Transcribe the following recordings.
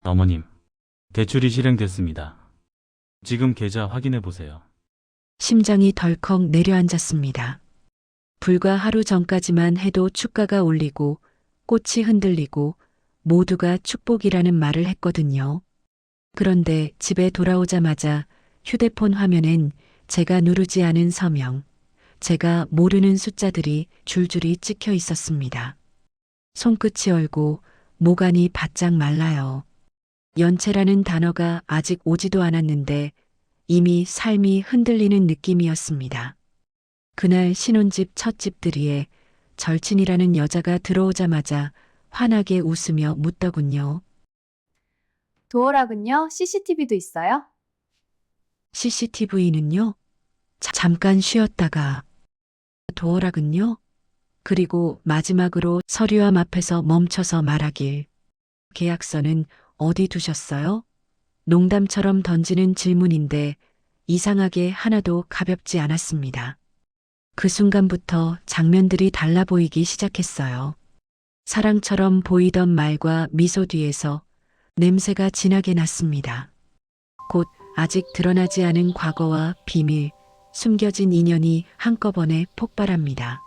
어머님, 대출이 실행됐습니다. 지금 계좌 확인해 보세요. 심장이 덜컥 내려앉았습니다. 불과 하루 전까지만 해도 주가가 올리고 꽃이 흔들리고 모두가 축복이라는 말을 했거든요. 그런데 집에 돌아오자마자 휴대폰 화면엔 제가 누르지 않은 서명, 제가 모르는 숫자들이 줄줄이 찍혀 있었습니다. 손끝이 얼고 모간이 바짝 말라요. 연체라는 단어가 아직 오지도 않았는데 이미 삶이 흔들리는 느낌이었습니다. 그날 신혼집 첫 집들이에 절친이라는 여자가 들어오자마자 환하게 웃으며 묻더군요. 도어락은요, CCTV도 있어요? CCTV는요? 잠깐 쉬었다가 도어락은요? 그리고 마지막으로 서류함 앞에서 멈춰서 말하길. 계약서는 어디 두셨어요? 농담처럼 던지는 질문인데 이상하게 하나도 가볍지 않았습니다. 그 순간부터 장면들이 달라 보이기 시작했어요. 사랑처럼 보이던 말과 미소 뒤에서 냄새가 진하게 났습니다. 곧 아직 드러나지 않은 과거와 비밀, 숨겨진 인연이 한꺼번에 폭발합니다.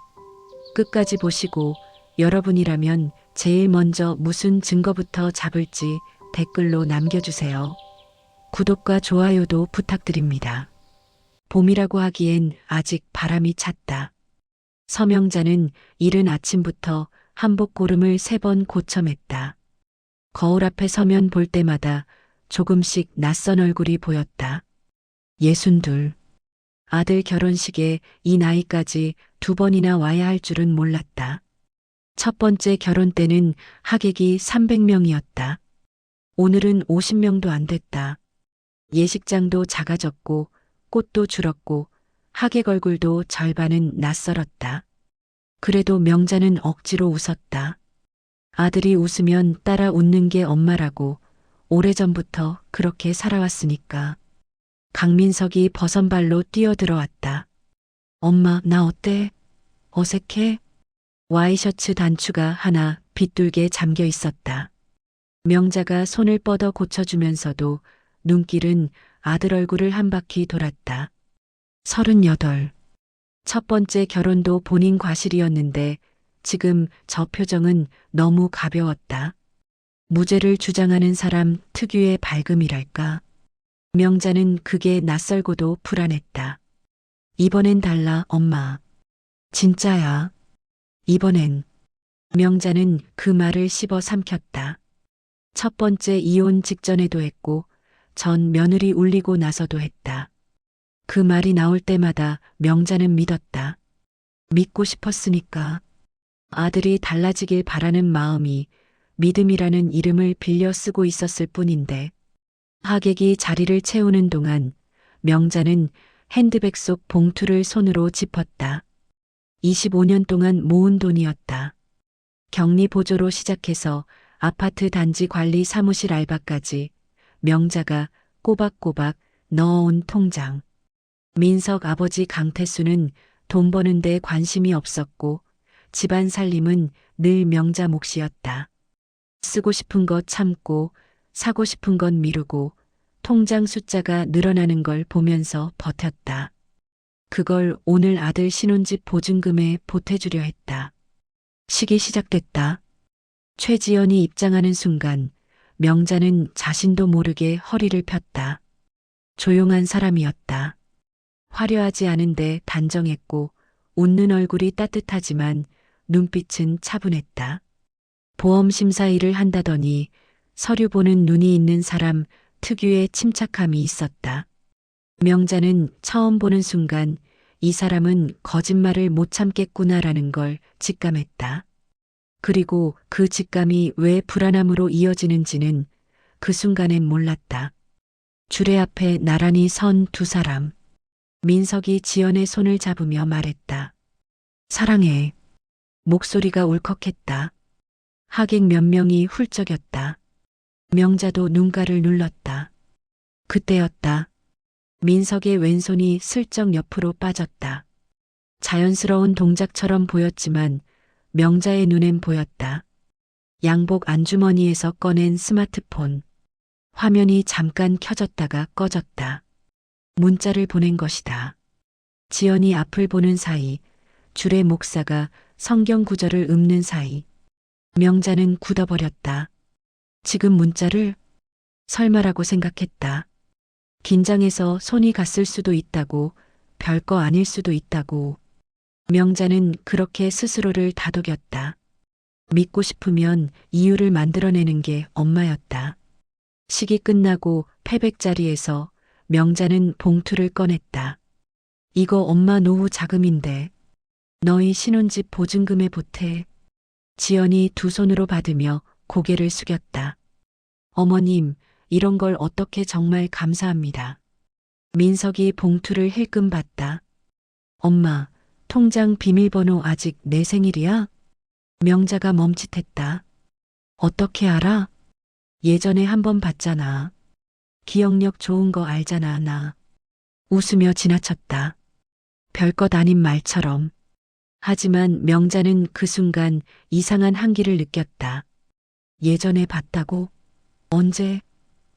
끝까지 보시고 여러분이라면 제일 먼저 무슨 증거부터 잡을지 댓글로 남겨주세요. 구독과 좋아요도 부탁드립니다. 봄이라고 하기엔 아직 바람이 찼다. 서명자는 이른 아침부터 한복 고름을 3번 고쳐맸다. 거울 앞에 서면 볼 때마다 조금씩 낯선 얼굴이 보였다. 62. 아들 결혼식에 이 나이까지 2번이나 와야 할 줄은 몰랐다. 첫 번째 결혼 때는 하객이 300명이었다. 오늘은 50명도 안 됐다. 예식장도 작아졌고 꽃도 줄었고 하객 얼굴도 절반은 낯설었다. 그래도 명자는 억지로 웃었다. 아들이 웃으면 따라 웃는 게 엄마라고 오래전부터 그렇게 살아왔으니까. 강민석이 버선발로 뛰어들어왔다. 엄마, 나 어때? 어색해? 와이셔츠 단추가 하나 빗둘게 잠겨 있었다. 명자가 손을 뻗어 고쳐주면서도 눈길은 아들 얼굴을 한 바퀴 돌았다. 38. 첫 번째 결혼도 본인 과실이었는데 지금 저 표정은 너무 가벼웠다. 무죄를 주장하는 사람 특유의 밝음이랄까. 명자는 그게 낯설고도 불안했다. 이번엔 달라, 엄마. 진짜야. 이번엔. 명자는 그 말을 씹어 삼켰다. 첫 번째 이혼 직전에도 했고 전 며느리 울리고 나서도 했다. 그 말이 나올 때마다 명자는 믿었다. 믿고 싶었으니까. 아들이 달라지길 바라는 마음이 믿음이라는 이름을 빌려 쓰고 있었을 뿐인데 하객이 자리를 채우는 동안 명자는 핸드백 속 봉투를 손으로 짚었다. 25년 동안 모은 돈이었다. 격리 보조로 시작해서 아파트 단지 관리 사무실 알바까지 명자가 꼬박꼬박 넣어온 통장. 민석 아버지 강태수는 돈 버는 데 관심이 없었고 집안 살림은 늘 명자 몫이었다. 쓰고 싶은 것 참고 사고 싶은 건 미루고 통장 숫자가 늘어나는 걸 보면서 버텼다. 그걸 오늘 아들 신혼집 보증금에 보태주려 했다. 식이 시작됐다. 최지연이 입장하는 순간 명자는 자신도 모르게 허리를 폈다. 조용한 사람이었다. 화려하지 않은데 단정했고 웃는 얼굴이 따뜻하지만 눈빛은 차분했다. 보험 심사 일을 한다더니 서류 보는 눈이 있는 사람 특유의 침착함이 있었다. 명자는 처음 보는 순간 이 사람은 거짓말을 못 참겠구나라는 걸 직감했다. 그리고 그 직감이 왜 불안함으로 이어지는지는 그 순간엔 몰랐다. 주례 앞에 나란히 선 2사람. 민석이 지연의 손을 잡으며 말했다. 사랑해. 목소리가 울컥했다. 하객 몇 명이 훌쩍였다. 명자도 눈가를 눌렀다. 그때였다. 민석의 왼손이 슬쩍 옆으로 빠졌다. 자연스러운 동작처럼 보였지만 명자의 눈엔 보였다. 양복 안주머니에서 꺼낸 스마트폰. 화면이 잠깐 켜졌다가 꺼졌다. 문자를 보낸 것이다. 지연이 앞을 보는 사이, 줄의 목사가 성경 구절을 읊는 사이, 명자는 굳어버렸다. 지금 문자를 설마라고 생각했다. 긴장해서 손이 갔을 수도 있다고, 별거 아닐 수도 있다고. 명자는 그렇게 스스로를 다독였다. 믿고 싶으면 이유를 만들어내는 게 엄마였다. 식이 끝나고 패백 자리에서 명자는 봉투를 꺼냈다. 이거 엄마 노후 자금인데 너희 신혼집 보증금에 보태. 지연이 두 손으로 받으며 고개를 숙였다. 어머님, 이런 걸 어떻게 정말 감사합니다. 민석이 봉투를 힐끔 봤다. 엄마, 통장 비밀번호 아직 내 생일이야? 명자가 멈칫했다. 어떻게 알아? 예전에 한번 봤잖아. 기억력 좋은 거 알잖아, 나. 웃으며 지나쳤다. 별것 아닌 말처럼. 하지만 명자는 그 순간 이상한 한기를 느꼈다. 예전에 봤다고? 언제?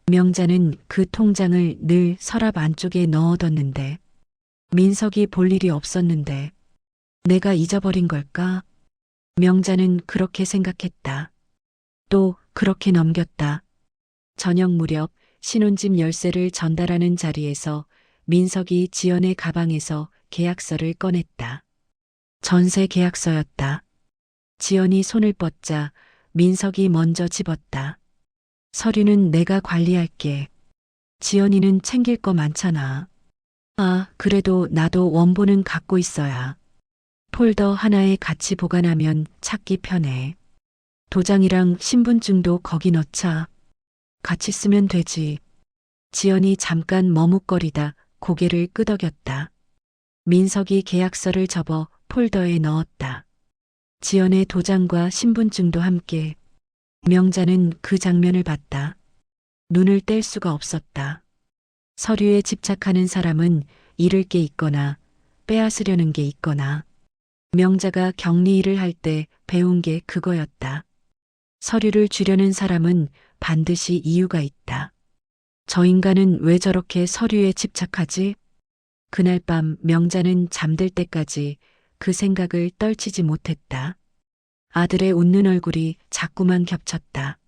명자는 그 통장을 늘 서랍 안쪽에 넣어뒀는데. 민석이 볼 일이 없었는데. 내가 잊어버린 걸까? 명자는 그렇게 생각했다. 또 그렇게 넘겼다. 저녁 무렵 신혼집 열쇠를 전달하는 자리에서 민석이 지연의 가방에서 계약서를 꺼냈다. 전세 계약서였다. 지연이 손을 뻗자 민석이 먼저 집었다. 서류는 내가 관리할게. 지연이는 챙길 거 많잖아. 아, 그래도 나도 원본은 갖고 있어야. 폴더 하나에 같이 보관하면 찾기 편해. 도장이랑 신분증도 거기 넣자. 같이 쓰면 되지. 지연이 잠깐 머뭇거리다 고개를 끄덕였다. 민석이 계약서를 접어 폴더에 넣었다. 지연의 도장과 신분증도 함께. 명자는 그 장면을 봤다. 눈을 뗄 수가 없었다. 서류에 집착하는 사람은 잃을 게 있거나 빼앗으려는 게 있거나. 명자가 격리 일을 할 때 배운 게 그거였다. 서류를 주려는 사람은 반드시 이유가 있다. 저 인간은 왜 저렇게 서류에 집착하지? 그날 밤 명자는 잠들 때까지 그 생각을 떨치지 못했다. 아들의 웃는 얼굴이 자꾸만 겹쳤다.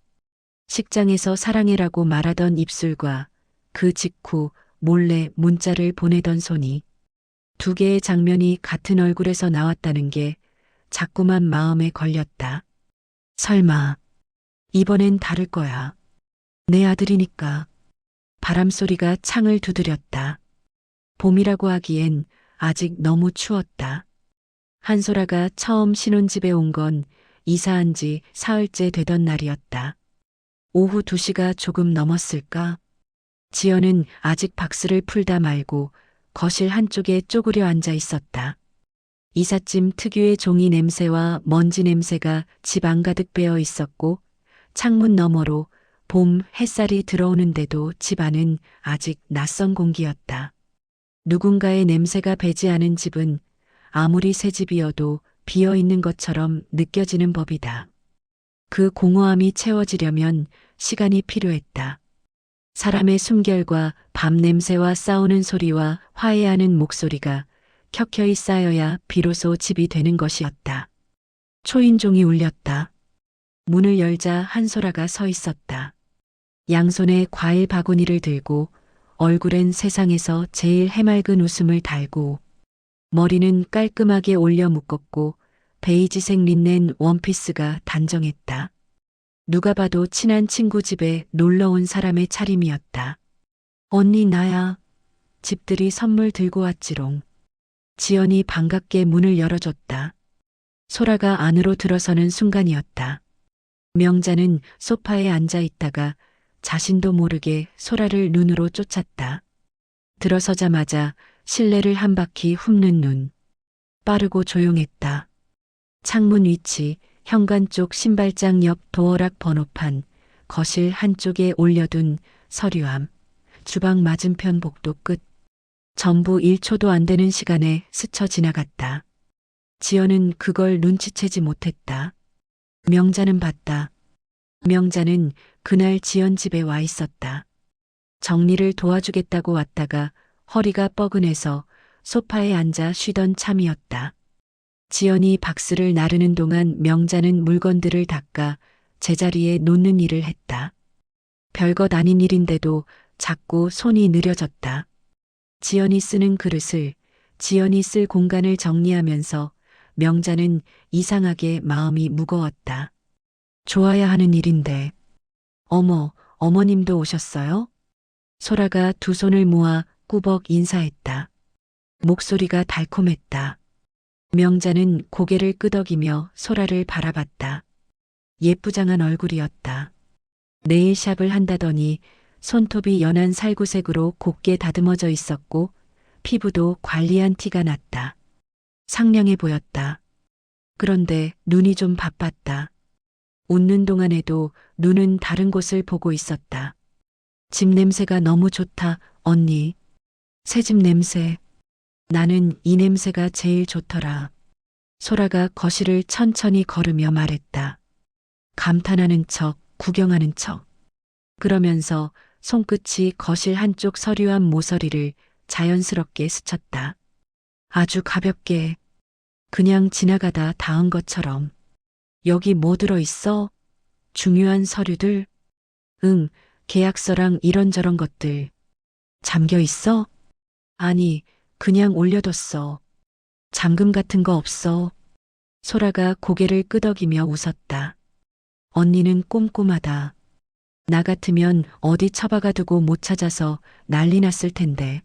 식장에서 사랑해라고 말하던 입술과 그 직후 몰래 문자를 보내던 손이 두 개의 장면이 같은 얼굴에서 나왔다는 게 자꾸만 마음에 걸렸다. 설마 이번엔 다를 거야. 내 아들이니까. 바람소리가 창을 두드렸다. 봄이라고 하기엔 아직 너무 추웠다. 한소라가 처음 신혼집에 온 건 이사한 지 사흘째 되던 날이었다. 오후 2시가 조금 넘었을까? 지연은 아직 박스를 풀다 말고 거실 한쪽에 쪼그려 앉아 있었다. 이삿짐 특유의 종이 냄새와 먼지 냄새가 집 안가득 배어 있었고 창문 너머로 봄 햇살이 들어오는데도 집 안은 아직 낯선 공기였다. 누군가의 냄새가 배지 않은 집은 아무리 새 집이어도 비어 있는 것처럼 느껴지는 법이다. 그 공허함이 채워지려면 시간이 필요했다. 사람의 숨결과 밤 냄새와 싸우는 소리와 화해하는 목소리가 켜켜이 쌓여야 비로소 집이 되는 것이었다. 초인종이 울렸다. 문을 열자 한소라가 서 있었다. 양손에 과일 바구니를 들고 얼굴엔 세상에서 제일 해맑은 웃음을 달고 머리는 깔끔하게 올려 묶었고 베이지색 린넨 원피스가 단정했다. 누가 봐도 친한 친구 집에 놀러 온 사람의 차림이었다. 언니 나야. 집들이 선물 들고 왔지롱. 지연이 반갑게 문을 열어줬다. 소라가 안으로 들어서는 순간이었다. 명자는 소파에 앉아 있다가 자신도 모르게 소라를 눈으로 쫓았다. 들어서자마자 실내를 한 바퀴 훑는 눈. 빠르고 조용했다. 창문 위치, 현관 쪽 신발장 옆 도어락 번호판, 거실 한쪽에 올려둔 서류함, 주방 맞은편 복도 끝. 전부 1초도 안 되는 시간에 스쳐 지나갔다. 지연은 그걸 눈치채지 못했다. 명자는 봤다. 명자는 그날 지연 집에 와 있었다. 정리를 도와주겠다고 왔다가 허리가 뻐근해서 소파에 앉아 쉬던 참이었다. 지연이 박스를 나르는 동안 명자는 물건들을 닦아 제자리에 놓는 일을 했다. 별것 아닌 일인데도 자꾸 손이 느려졌다. 지연이 쓰는 그릇을, 지연이 쓸 공간을 정리하면서 명자는 이상하게 마음이 무거웠다. 좋아야 하는 일인데. 어머, 어머님도 오셨어요? 소라가 두 손을 모아 꾸벅 인사했다. 목소리가 달콤했다. 명자는 고개를 끄덕이며 소라를 바라봤다. 예쁘장한 얼굴이었다. 네일샵을 한다더니 손톱이 연한 살구색으로 곱게 다듬어져 있었고 피부도 관리한 티가 났다. 상냥해 보였다. 그런데 눈이 좀 바빴다. 웃는 동안에도 눈은 다른 곳을 보고 있었다. 집 냄새가 너무 좋다, 언니. 새집 냄새. 나는 이 냄새가 제일 좋더라. 소라가 거실을 천천히 걸으며 말했다. 감탄하는 척, 구경하는 척. 그러면서 손끝이 거실 한쪽 서류한 모서리를 자연스럽게 스쳤다. 아주 가볍게, 그냥 지나가다 닿은 것처럼. 여기 뭐 들어있어? 중요한 서류들? 응, 계약서랑 이런저런 것들. 잠겨 있어? 아니, 그냥 올려뒀어. 잠금 같은 거 없어. 소라가 고개를 끄덕이며 웃었다. 언니는 꼼꼼하다. 나 같으면 어디 처박아 두고 못 찾아서 난리 났을 텐데.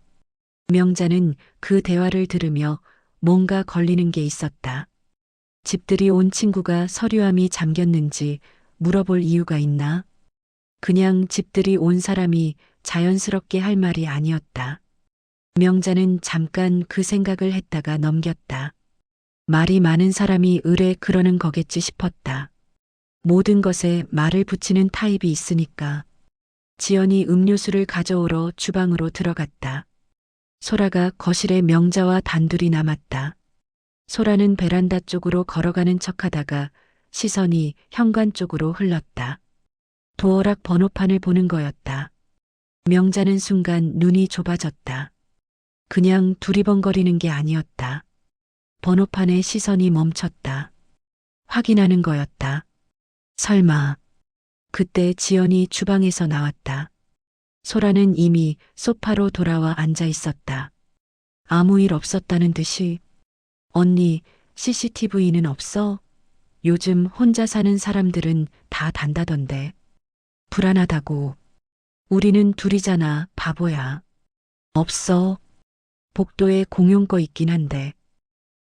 명자는 그 대화를 들으며 뭔가 걸리는 게 있었다. 집들이 온 친구가 서류함이 잠겼는지 물어볼 이유가 있나? 그냥 집들이 온 사람이 자연스럽게 할 말이 아니었다. 명자는 잠깐 그 생각을 했다가 넘겼다. 말이 많은 사람이 의뢰 그러는 거겠지 싶었다. 모든 것에 말을 붙이는 타입이 있으니까. 지연이 음료수를 가져오러 주방으로 들어갔다. 소라가 거실에 명자와 단둘이 남았다. 소라는 베란다 쪽으로 걸어가는 척하다가 시선이 현관 쪽으로 흘렀다. 도어락 번호판을 보는 거였다. 명자는 순간 눈이 좁아졌다. 그냥 두리번거리는 게 아니었다. 번호판에 시선이 멈췄다. 확인하는 거였다. 설마. 그때 지연이 주방에서 나왔다. 소라는 이미 소파로 돌아와 앉아 있었다. 아무 일 없었다는 듯이. 언니, CCTV는 없어? 요즘 혼자 사는 사람들은 다 단다던데. 불안하다고. 우리는 둘이잖아, 바보야. 없어. 복도에 공용 거 있긴 한데.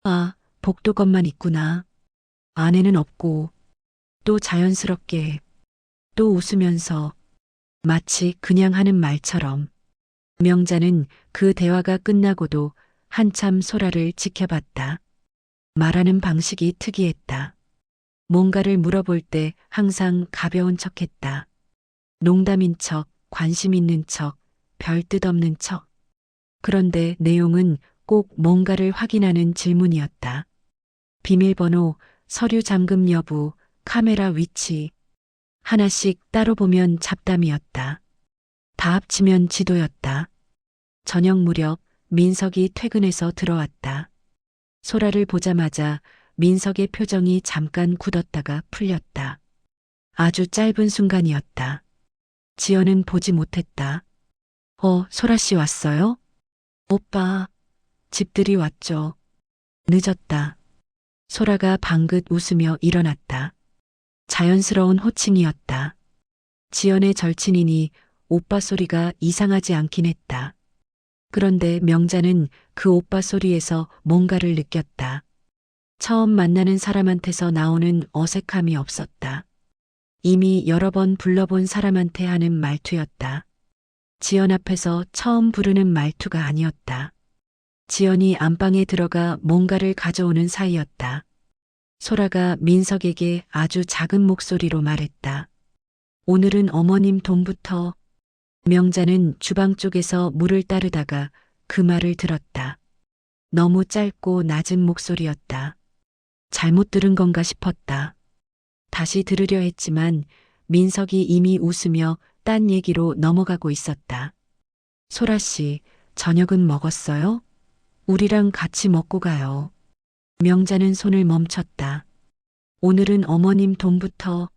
아, 복도 것만 있구나. 안에는 없고. 또 자연스럽게. 또 웃으면서. 마치 그냥 하는 말처럼. 명자는 그 대화가 끝나고도 한참 소라를 지켜봤다. 말하는 방식이 특이했다. 뭔가를 물어볼 때 항상 가벼운 척했다. 농담인 척, 관심 있는 척, 별 뜻 없는 척. 그런데 내용은 꼭 뭔가를 확인하는 질문이었다. 비밀번호, 서류 잠금 여부, 카메라 위치. 하나씩 따로 보면 잡담이었다. 다 합치면 지도였다. 저녁 무렵 민석이 퇴근해서 들어왔다. 소라를 보자마자 민석의 표정이 잠깐 굳었다가 풀렸다. 아주 짧은 순간이었다. 지연은 보지 못했다. 소라 씨 왔어요? 오빠, 집들이 왔죠. 늦었다. 소라가 방긋 웃으며 일어났다. 자연스러운 호칭이었다. 지연의 절친이니 오빠 소리가 이상하지 않긴 했다. 그런데 명자는 그 오빠 소리에서 뭔가를 느꼈다. 처음 만나는 사람한테서 나오는 어색함이 없었다. 이미 여러 번 불러본 사람한테 하는 말투였다. 지연 앞에서 처음 부르는 말투가 아니었다. 지연이 안방에 들어가 뭔가를 가져오는 사이였다. 소라가 민석에게 아주 작은 목소리로 말했다. 오늘은 어머님 돈부터. 명자는 주방 쪽에서 물을 따르다가 그 말을 들었다. 너무 짧고 낮은 목소리였다. 잘못 들은 건가 싶었다. 다시 들으려 했지만 민석이 이미 웃으며 딴 얘기로 넘어가고 있었다. 소라 씨, 저녁은 먹었어요? 우리랑 같이 먹고 가요. 명자는 손을 멈췄다. 오늘은 어머님 돈부터.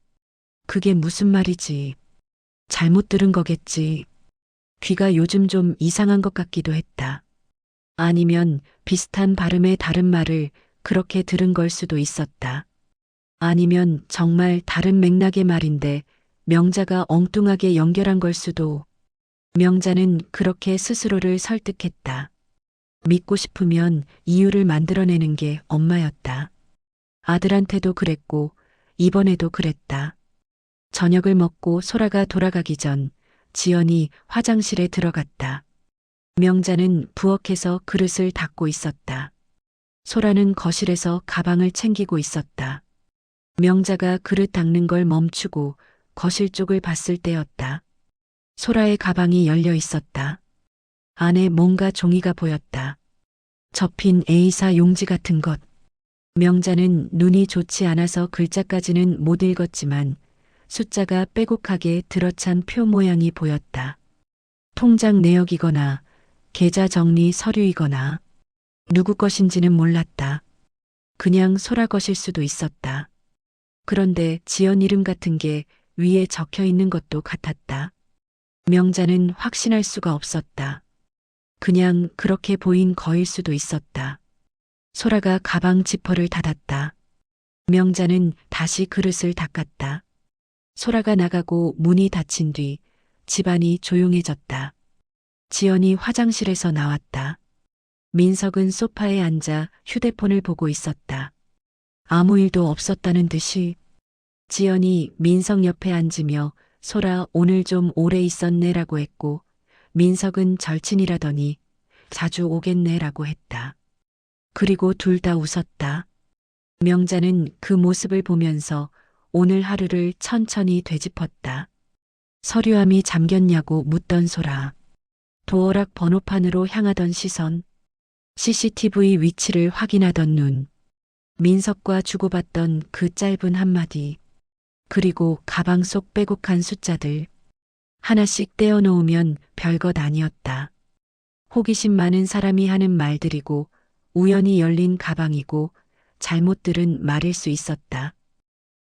그게 무슨 말이지? 잘못 들은 거겠지. 귀가 요즘 좀 이상한 것 같기도 했다. 아니면 비슷한 발음의 다른 말을 그렇게 들은 걸 수도 있었다. 아니면 정말 다른 맥락의 말인데 명자가 엉뚱하게 연결한 걸 수도. 명자는 그렇게 스스로를 설득했다. 믿고 싶으면 이유를 만들어내는 게 엄마였다. 아들한테도 그랬고 이번에도 그랬다. 저녁을 먹고 소라가 돌아가기 전 지연이 화장실에 들어갔다. 명자는 부엌에서 그릇을 닦고 있었다. 소라는 거실에서 가방을 챙기고 있었다. 명자가 그릇 닦는 걸 멈추고 거실 쪽을 봤을 때였다. 소라의 가방이 열려 있었다. 안에 뭔가 종이가 보였다. 접힌 A사 용지 같은 것. 명자는 눈이 좋지 않아서 글자까지는 못 읽었지만 숫자가 빼곡하게 들어찬 표 모양이 보였다. 통장 내역이거나 계좌 정리 서류이거나 누구 것인지는 몰랐다. 그냥 소라 것일 수도 있었다. 그런데 지연 이름 같은 게 위에 적혀 있는 것도 같았다. 명자는 확신할 수가 없었다. 그냥 그렇게 보인 거일 수도 있었다. 소라가 가방 지퍼를 닫았다. 명자는 다시 그릇을 닦았다. 소라가 나가고 문이 닫힌 뒤 집안이 조용해졌다. 지연이 화장실에서 나왔다. 민석은 소파에 앉아 휴대폰을 보고 있었다. 아무 일도 없었다는 듯이. 지연이 민석 옆에 앉으며 소라 오늘 좀 오래 있었네라고 했고 민석은 절친이라더니 자주 오겠네라고 했다. 그리고 둘 다 웃었다. 명자는 그 모습을 보면서 오늘 하루를 천천히 되짚었다. 서류함이 잠겼냐고 묻던 소라. 도어락 번호판으로 향하던 시선. CCTV 위치를 확인하던 눈. 민석과 주고받던 그 짧은 한마디. 그리고 가방 속 빼곡한 숫자들. 하나씩 떼어놓으면 별것 아니었다. 호기심 많은 사람이 하는 말들이고 우연히 열린 가방이고 잘못 들은 말일 수 있었다.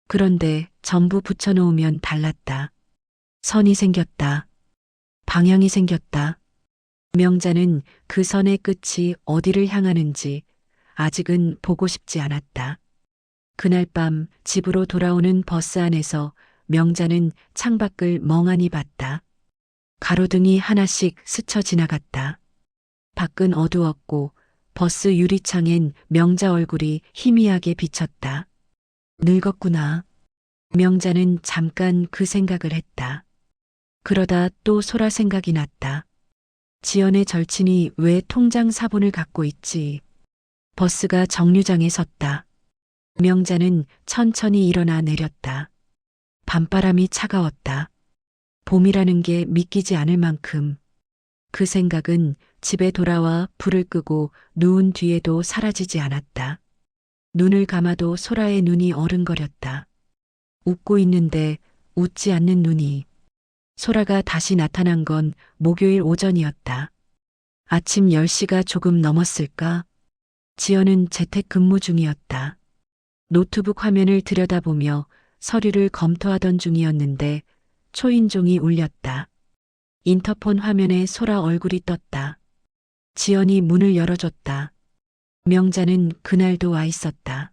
그런데 전부 붙여놓으면 달랐다. 선이 생겼다. 방향이 생겼다. 명자는 그 선의 끝이 어디를 향하는지 아직은 보고 싶지 않았다. 그날 밤 집으로 돌아오는 버스 안에서 명자는 창밖을 멍하니 봤다. 가로등이 하나씩 스쳐 지나갔다. 밖은 어두웠고 버스 유리창엔 명자 얼굴이 희미하게 비쳤다. 늙었구나. 명자는 잠깐 그 생각을 했다. 그러다 또 소라 생각이 났다. 지연의 절친이 왜 통장 사본을 갖고 있지? 버스가 정류장에 섰다. 명자는 천천히 일어나 내렸다. 밤바람이 차가웠다. 봄이라는 게 믿기지 않을 만큼. 그 생각은 집에 돌아와 불을 끄고 누운 뒤에도 사라지지 않았다. 눈을 감아도 소라의 눈이 어른거렸다. 웃고 있는데 웃지 않는 눈이. 소라가 다시 나타난 건 목요일 오전이었다. 아침 10시가 조금 넘었을까? 지연은 재택근무 중이었다. 노트북 화면을 들여다보며 서류를 검토하던 중이었는데 초인종이 울렸다. 인터폰 화면에 소라 얼굴이 떴다. 지연이 문을 열어줬다. 명자는 그날도 와 있었다.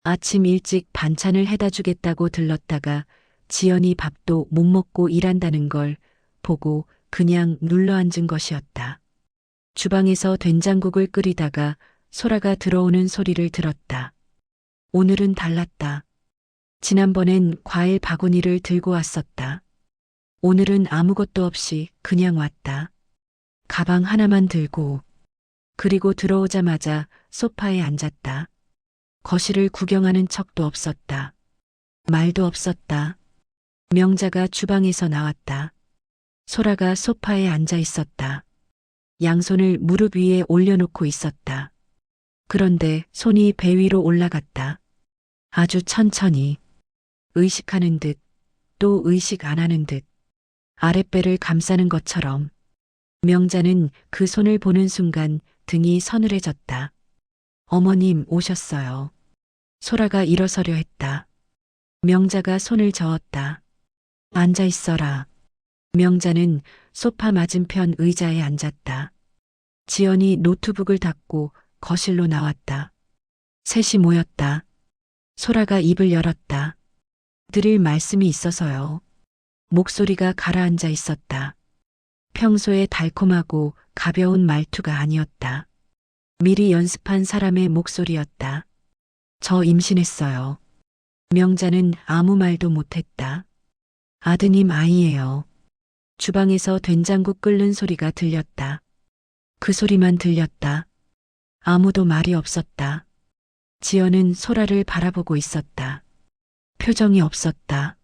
아침 일찍 반찬을 해다 주겠다고 들렀다가 지연이 밥도 못 먹고 일한다는 걸 보고 그냥 눌러앉은 것이었다. 주방에서 된장국을 끓이다가 소라가 들어오는 소리를 들었다. 오늘은 달랐다. 지난번엔 과일 바구니를 들고 왔었다. 오늘은 아무것도 없이 그냥 왔다. 가방 하나만 들고. 그리고 들어오자마자 소파에 앉았다. 거실을 구경하는 척도 없었다. 말도 없었다. 명자가 주방에서 나왔다. 소라가 소파에 앉아 있었다. 양손을 무릎 위에 올려놓고 있었다. 그런데 손이 배 위로 올라갔다. 아주 천천히. 의식하는 듯 또 의식 안 하는 듯 아랫배를 감싸는 것처럼. 명자는 그 손을 보는 순간 등이 서늘해졌다. 어머님 오셨어요. 소라가 일어서려 했다. 명자가 손을 저었다. 앉아 있어라. 명자는 소파 맞은편 의자에 앉았다. 지연이 노트북을 닫고 거실로 나왔다. 셋이 모였다. 소라가 입을 열었다. 드릴 말씀이 있어서요. 목소리가 가라앉아 있었다. 평소에 달콤하고 가벼운 말투가 아니었다. 미리 연습한 사람의 목소리였다. 저 임신했어요. 명자는 아무 말도 못했다. 아드님 아이예요. 주방에서 된장국 끓는 소리가 들렸다. 그 소리만 들렸다. 아무도 말이 없었다. 지연은 소라를 바라보고 있었다. 표정이 없었다.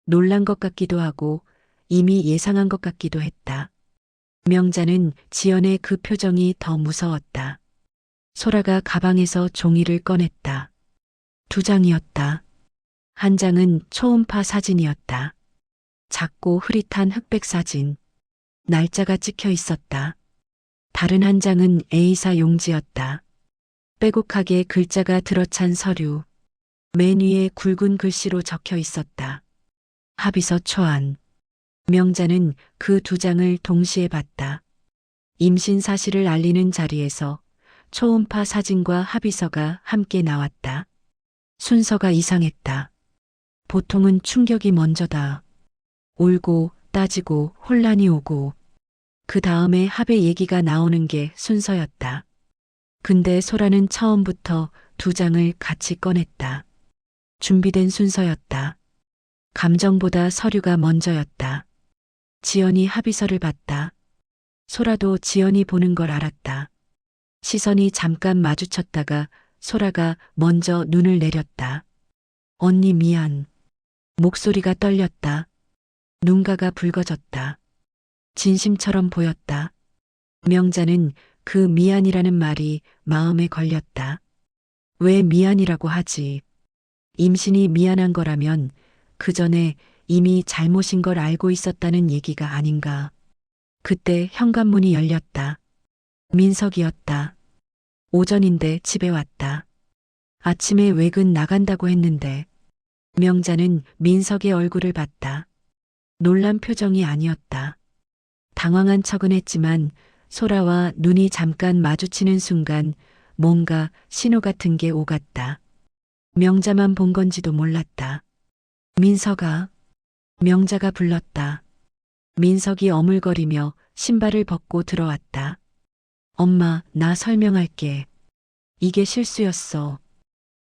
놀란 것 같기도 하고 이미 예상한 것 같기도 했다. 명자는 지연의 그 표정이 더 무서웠다. 소라가 가방에서 종이를 꺼냈다. 2장이었다. 한 장은 초음파 사진이었다. 작고 흐릿한 흑백 사진. 날짜가 찍혀 있었다. 다른 한 장은 A사 용지였다. 빼곡하게 글자가 들어찬 서류. 맨 위에 굵은 글씨로 적혀 있었다. 합의서 초안. 명자는 그 2장을 동시에 봤다. 임신 사실을 알리는 자리에서 초음파 사진과 합의서가 함께 나왔다. 순서가 이상했다. 보통은 충격이 먼저다. 울고 따지고 혼란이 오고 그 다음에 합의 얘기가 나오는 게 순서였다. 근데 소라는 처음부터 2장을 같이 꺼냈다. 준비된 순서였다. 감정보다 서류가 먼저였다. 지연이 합의서를 봤다. 소라도 지연이 보는 걸 알았다. 시선이 잠깐 마주쳤다가 소라가 먼저 눈을 내렸다. 언니 미안. 목소리가 떨렸다. 눈가가 붉어졌다. 진심처럼 보였다. 명자는 그 미안이라는 말이 마음에 걸렸다. 왜 미안이라고 하지? 임신이 미안한 거라면 그 전에 이미 잘못인 걸 알고 있었다는 얘기가 아닌가. 그때 현관문이 열렸다. 민석이었다. 오전인데 집에 왔다. 아침에 외근 나간다고 했는데. 명자는 민석의 얼굴을 봤다. 놀란 표정이 아니었다. 당황한 척은 했지만 소라와 눈이 잠깐 마주치는 순간 뭔가 신호 같은 게 오갔다. 명자만 본 건지도 몰랐다. 민석아. 명자가 불렀다. 민석이 어물거리며 신발을 벗고 들어왔다. 엄마, 나 설명할게. 이게 실수였어.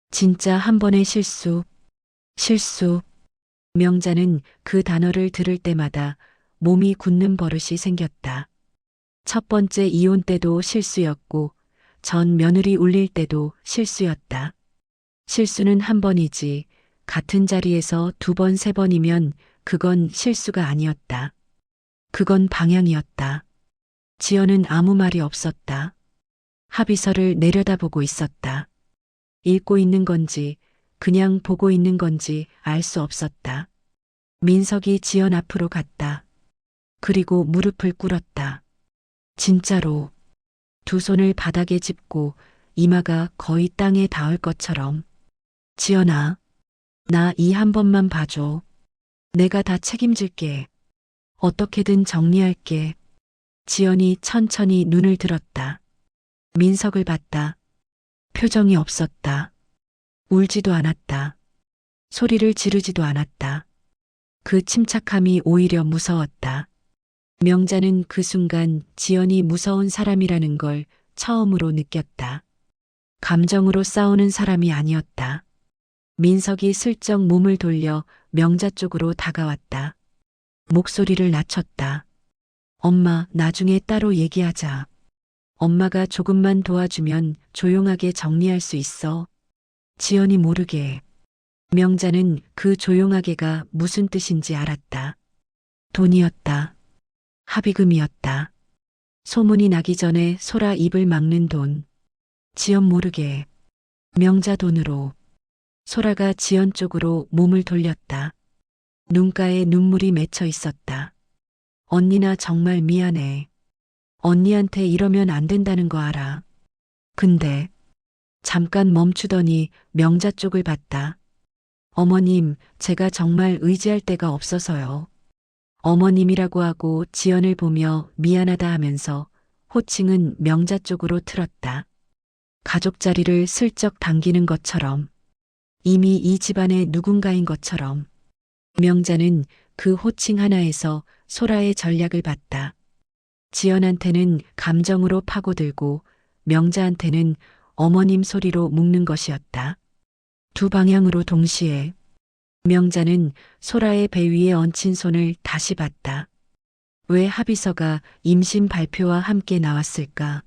진짜 한 번의 실수. 실수. 명자는 그 단어를 들을 때마다 몸이 굳는 버릇이 생겼다. 첫 번째 이혼 때도 실수였고 전 며느리 울릴 때도 실수였다. 실수는 한 번이지 같은 자리에서 2번, 3번이면 그건 실수가 아니었다. 그건 방향이었다. 지연은 아무 말이 없었다. 합의서를 내려다보고 있었다. 읽고 있는 건지 그냥 보고 있는 건지 알 수 없었다. 민석이 지연 앞으로 갔다. 그리고 무릎을 꿇었다. 진짜로 2 손을 바닥에 짚고 이마가 거의 땅에 닿을 것처럼. 지연아, 나 이 한 번만 봐줘. 내가 다 책임질게. 어떻게든 정리할게. 지연이 천천히 눈을 들었다. 민석을 봤다. 표정이 없었다. 울지도 않았다. 소리를 지르지도 않았다. 그 침착함이 오히려 무서웠다. 명자는 그 순간 지연이 무서운 사람이라는 걸 처음으로 느꼈다. 감정으로 싸우는 사람이 아니었다. 민석이 슬쩍 몸을 돌려 명자 쪽으로 다가왔다. 목소리를 낮췄다. 엄마, 나중에 따로 얘기하자. 엄마가 조금만 도와주면 조용하게 정리할 수 있어. 지연이 모르게. 명자는 그 조용하게가 무슨 뜻인지 알았다. 돈이었다. 합의금이었다. 소문이 나기 전에 소라 입을 막는 돈. 지연 모르게. 명자 돈으로. 소라가 지연 쪽으로 몸을 돌렸다. 눈가에 눈물이 맺혀 있었다. 언니 나 정말 미안해. 언니한테 이러면 안 된다는 거 알아. 근데 잠깐 멈추더니 명자 쪽을 봤다. 어머님, 제가 정말 의지할 데가 없어서요. 어머님이라고 하고 지연을 보며 미안하다 하면서 호칭은 명자 쪽으로 틀었다. 가족 자리를 슬쩍 당기는 것처럼, 이미 이 집안의 누군가인 것처럼. 명자는 그 호칭 하나에서 소라의 전략을 봤다. 지연한테는 감정으로 파고들고 명자한테는 어머님 소리로 묶는 것이었다. 두 방향으로 동시에. 명자는 소라의 배 위에 얹힌 손을 다시 봤다. 왜 합의서가 임신 발표와 함께 나왔을까?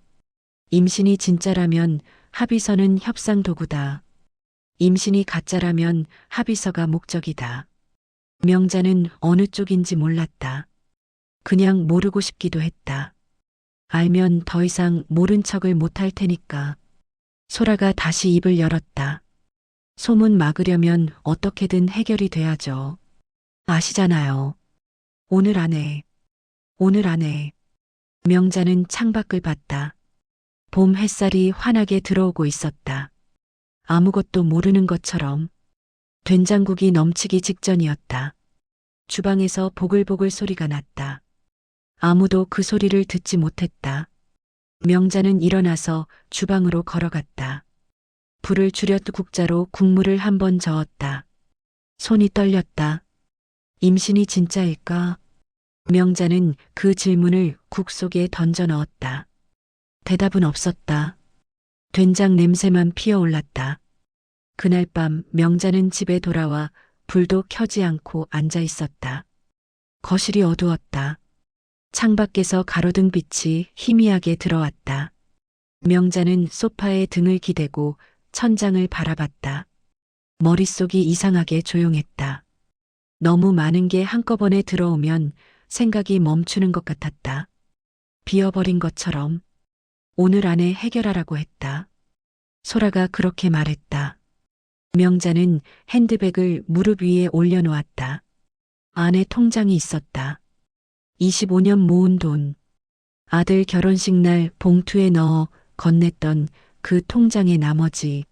임신이 진짜라면 합의서는 협상 도구다. 임신이 가짜라면 합의서가 목적이다. 명자는 어느 쪽인지 몰랐다. 그냥 모르고 싶기도 했다. 알면 더 이상 모른 척을 못할 테니까. 소라가 다시 입을 열었다. 소문 막으려면 어떻게든 해결이 돼야죠. 아시잖아요. 오늘 안에. 명자는 창밖을 봤다. 봄 햇살이 환하게 들어오고 있었다. 아무것도 모르는 것처럼. 된장국이 넘치기 직전이었다. 주방에서 보글보글 소리가 났다. 아무도 그 소리를 듣지 못했다. 명자는 일어나서 주방으로 걸어갔다. 불을 줄여 국자로 국물을 한 번 저었다. 손이 떨렸다. 임신이 진짜일까? 명자는 그 질문을 국 속에 던져 넣었다. 대답은 없었다. 된장 냄새만 피어올랐다. 그날 밤 명자는 집에 돌아와 불도 켜지 않고 앉아 있었다. 거실이 어두웠다. 창밖에서 가로등 빛이 희미하게 들어왔다. 명자는 소파에 등을 기대고 천장을 바라봤다. 머릿속이 이상하게 조용했다. 너무 많은 게 한꺼번에 들어오면 생각이 멈추는 것 같았다. 비어버린 것처럼. 오늘 안에 해결하라고 했다. 소라가 그렇게 말했다. 명자는 핸드백을 무릎 위에 올려놓았다. 안에 통장이 있었다. 25년 모은 돈. 아들 결혼식 날 봉투에 넣어 건넸던 그 통장의 나머지.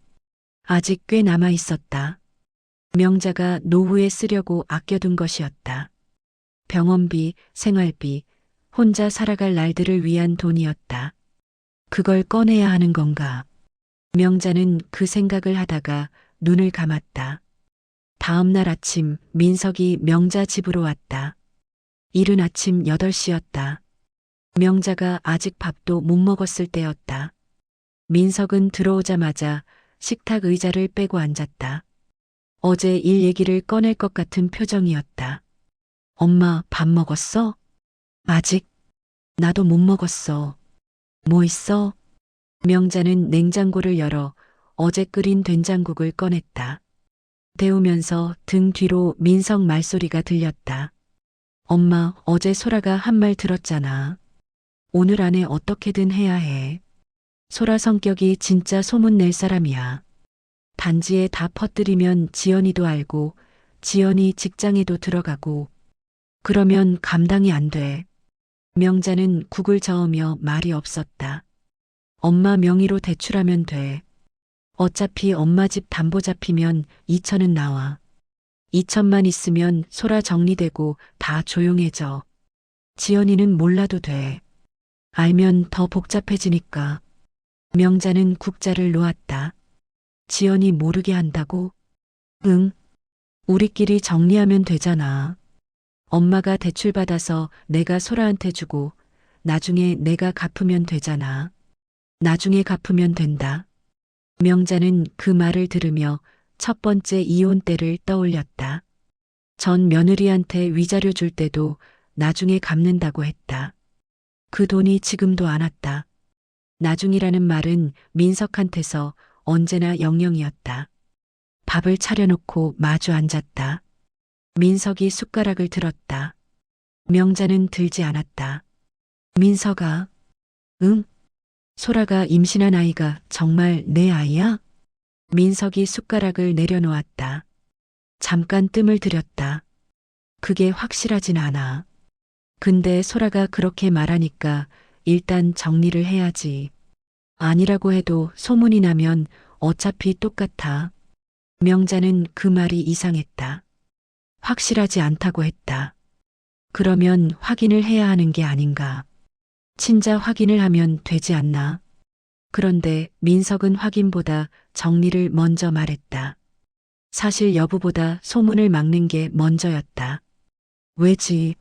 아직 꽤 남아 있었다. 명자가 노후에 쓰려고 아껴둔 것이었다. 병원비, 생활비, 혼자 살아갈 날들을 위한 돈이었다. 그걸 꺼내야 하는 건가? 명자는 그 생각을 하다가 눈을 감았다. 다음 날 아침 민석이 명자 집으로 왔다. 이른 아침 8시였다. 명자가 아직 밥도 못 먹었을 때였다. 민석은 들어오자마자 식탁 의자를 빼고 앉았다. 어제 일 얘기를 꺼낼 것 같은 표정이었다. 엄마 밥 먹었어? 아직? 나도 못 먹었어. 뭐 있어? 명자는 냉장고를 열어 어제 끓인 된장국을 꺼냈다. 데우면서 등 뒤로 민석 말소리가 들렸다. 엄마, 어제 소라가 한 말 들었잖아. 오늘 안에 어떻게든 해야 해. 소라 성격이 진짜 소문 낼 사람이야. 단지에 다 퍼뜨리면 지연이도 알고 지연이 직장에도 들어가고 그러면 감당이 안 돼. 명자는 국을 저으며 말이 없었다. 엄마 명의로 대출하면 돼. 어차피 엄마 집 담보 잡히면 2천은 나와. 2천만 있으면 소라 정리되고 다 조용해져. 지연이는 몰라도 돼. 알면 더 복잡해지니까. 명자는 국자를 놓았다. 지연이 모르게 한다고? 응. 우리끼리 정리하면 되잖아. 엄마가 대출받아서 내가 소라한테 주고 나중에 내가 갚으면 되잖아. 나중에 갚으면 된다. 명자는 그 말을 들으며 첫 번째 이혼 때를 떠올렸다. 전 며느리한테 위자료 줄 때도 나중에 갚는다고 했다. 그 돈이 지금도 안 왔다. 나중이라는 말은 민석한테서 언제나 영영이었다. 밥을 차려놓고 마주 앉았다. 민석이 숟가락을 들었다. 명자는 들지 않았다. 민석아, 응? 소라가 임신한 아이가 정말 내 아이야? 민석이 숟가락을 내려놓았다. 잠깐 뜸을 들였다. 그게 확실하진 않아. 근데 소라가 그렇게 말하니까 일단 정리를 해야지. 아니라고 해도 소문이 나면 어차피 똑같아. 명자는 그 말이 이상했다. 확실하지 않다고 했다. 그러면 확인을 해야 하는 게 아닌가. 친자 확인을 하면 되지 않나. 그런데 민석은 확인보다 정리를 먼저 말했다. 사실 여부보다 소문을 막는 게 먼저였다. 왜지?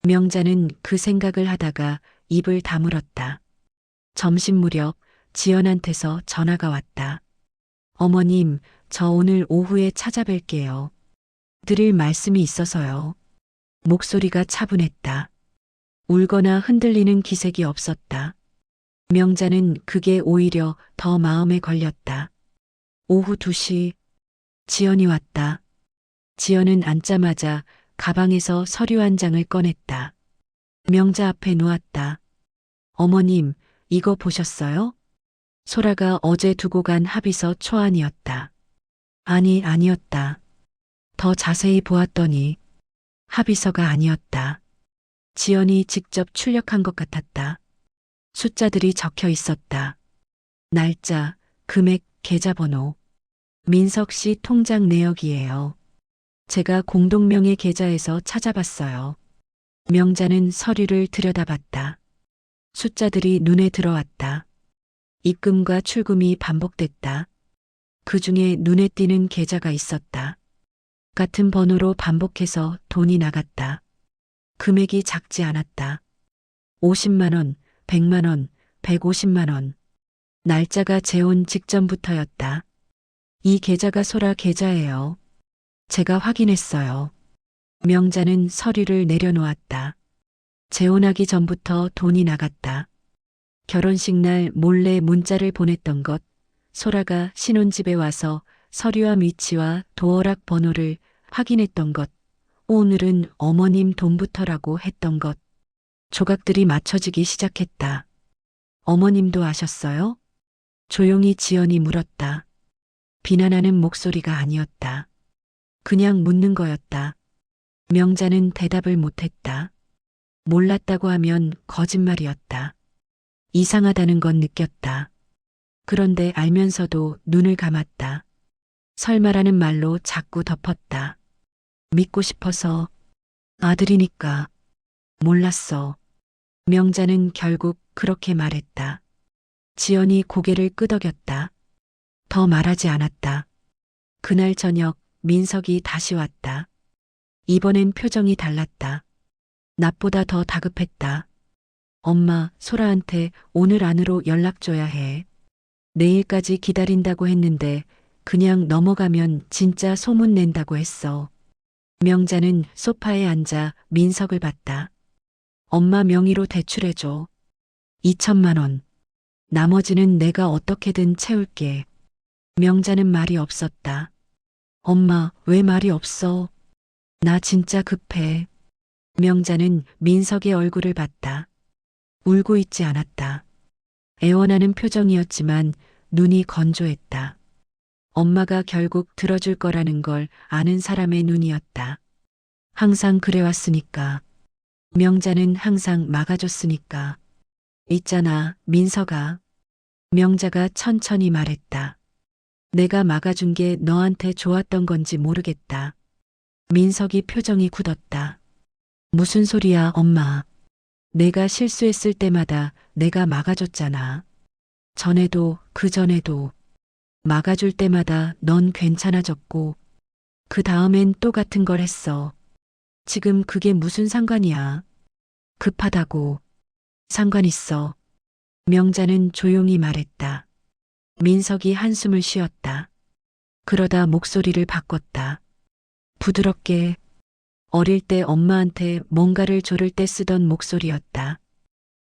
명자는 그 생각을 하다가 입을 다물었다. 점심 무렵 지연한테서 전화가 왔다. 어머님, 저 오늘 오후에 찾아뵐게요. 드릴 말씀이 있어서요. 목소리가 차분했다. 울거나 흔들리는 기색이 없었다. 명자는 그게 오히려 더 마음에 걸렸다. 오후 2시, 지연이 왔다. 지연은 앉자마자 가방에서 서류 한 장을 꺼냈다. 명자 앞에 놓았다. 어머님, 이거 보셨어요? 소라가 어제 두고 간 합의서 초안이었다. 아니었다. 더 자세히 보았더니 합의서가 아니었다. 지연이 직접 출력한 것 같았다. 숫자들이 적혀 있었다. 날짜, 금액, 계좌번호. 민석 씨 통장 내역이에요. 제가 공동명의 계좌에서 찾아봤어요. 명자는 서류를 들여다봤다. 숫자들이 눈에 들어왔다. 입금과 출금이 반복됐다. 그 중에 눈에 띄는 계좌가 있었다. 같은 번호로 반복해서 돈이 나갔다. 금액이 작지 않았다. 50만 원, 100만 원, 150만 원. 날짜가 재혼 직전부터였다. 이 계좌가 소라 계좌예요. 제가 확인했어요. 명자는 서류를 내려놓았다. 재혼하기 전부터 돈이 나갔다. 결혼식 날 몰래 문자를 보냈던 것, 소라가 신혼집에 와서 서류함 위치와 도어락 번호를 확인했던 것, 오늘은 어머님 돈부터라고 했던 것. 조각들이 맞춰지기 시작했다. 어머님도 아셨어요? 조용히 지연이 물었다. 비난하는 목소리가 아니었다. 그냥 묻는 거였다. 명자는 대답을 못했다. 몰랐다고 하면 거짓말이었다. 이상하다는 건 느꼈다. 그런데 알면서도 눈을 감았다. 설마라는 말로 자꾸 덮었다. 믿고 싶어서. 아들이니까. 몰랐어. 명자는 결국 그렇게 말했다. 지연이 고개를 끄덕였다. 더 말하지 않았다. 그날 저녁 민석이 다시 왔다. 이번엔 표정이 달랐다. 낮보다 더 다급했다. 엄마, 소라한테 오늘 안으로 연락 줘야 해. 내일까지 기다린다고 했는데 그냥 넘어가면 진짜 소문 낸다고 했어. 명자는 소파에 앉아 민석을 봤다. 엄마 명의로 대출해줘. 2천만 원. 나머지는 내가 어떻게든 채울게. 명자는 말이 없었다. 엄마, 왜 말이 없어? 나 진짜 급해. 명자는 민석의 얼굴을 봤다. 울고 있지 않았다. 애원하는 표정이었지만 눈이 건조했다. 엄마가 결국 들어줄 거라는 걸 아는 사람의 눈이었다. 항상 그래왔으니까. 명자는 항상 막아줬으니까. 있잖아, 민석아. 명자가 천천히 말했다. 내가 막아준 게 너한테 좋았던 건지 모르겠다. 민석이 표정이 굳었다. 무슨 소리야, 엄마. 내가 실수했을 때마다 내가 막아줬잖아. 전에도 그 전에도 막아줄 때마다 넌 괜찮아졌고 그 다음엔 또 같은 걸 했어. 지금 그게 무슨 상관이야. 급하다고. 상관 있어. 명자는 조용히 말했다. 민석이 한숨을 쉬었다. 그러다 목소리를 바꿨다. 부드럽게. 어릴 때 엄마한테 뭔가를 조를 때 쓰던 목소리였다.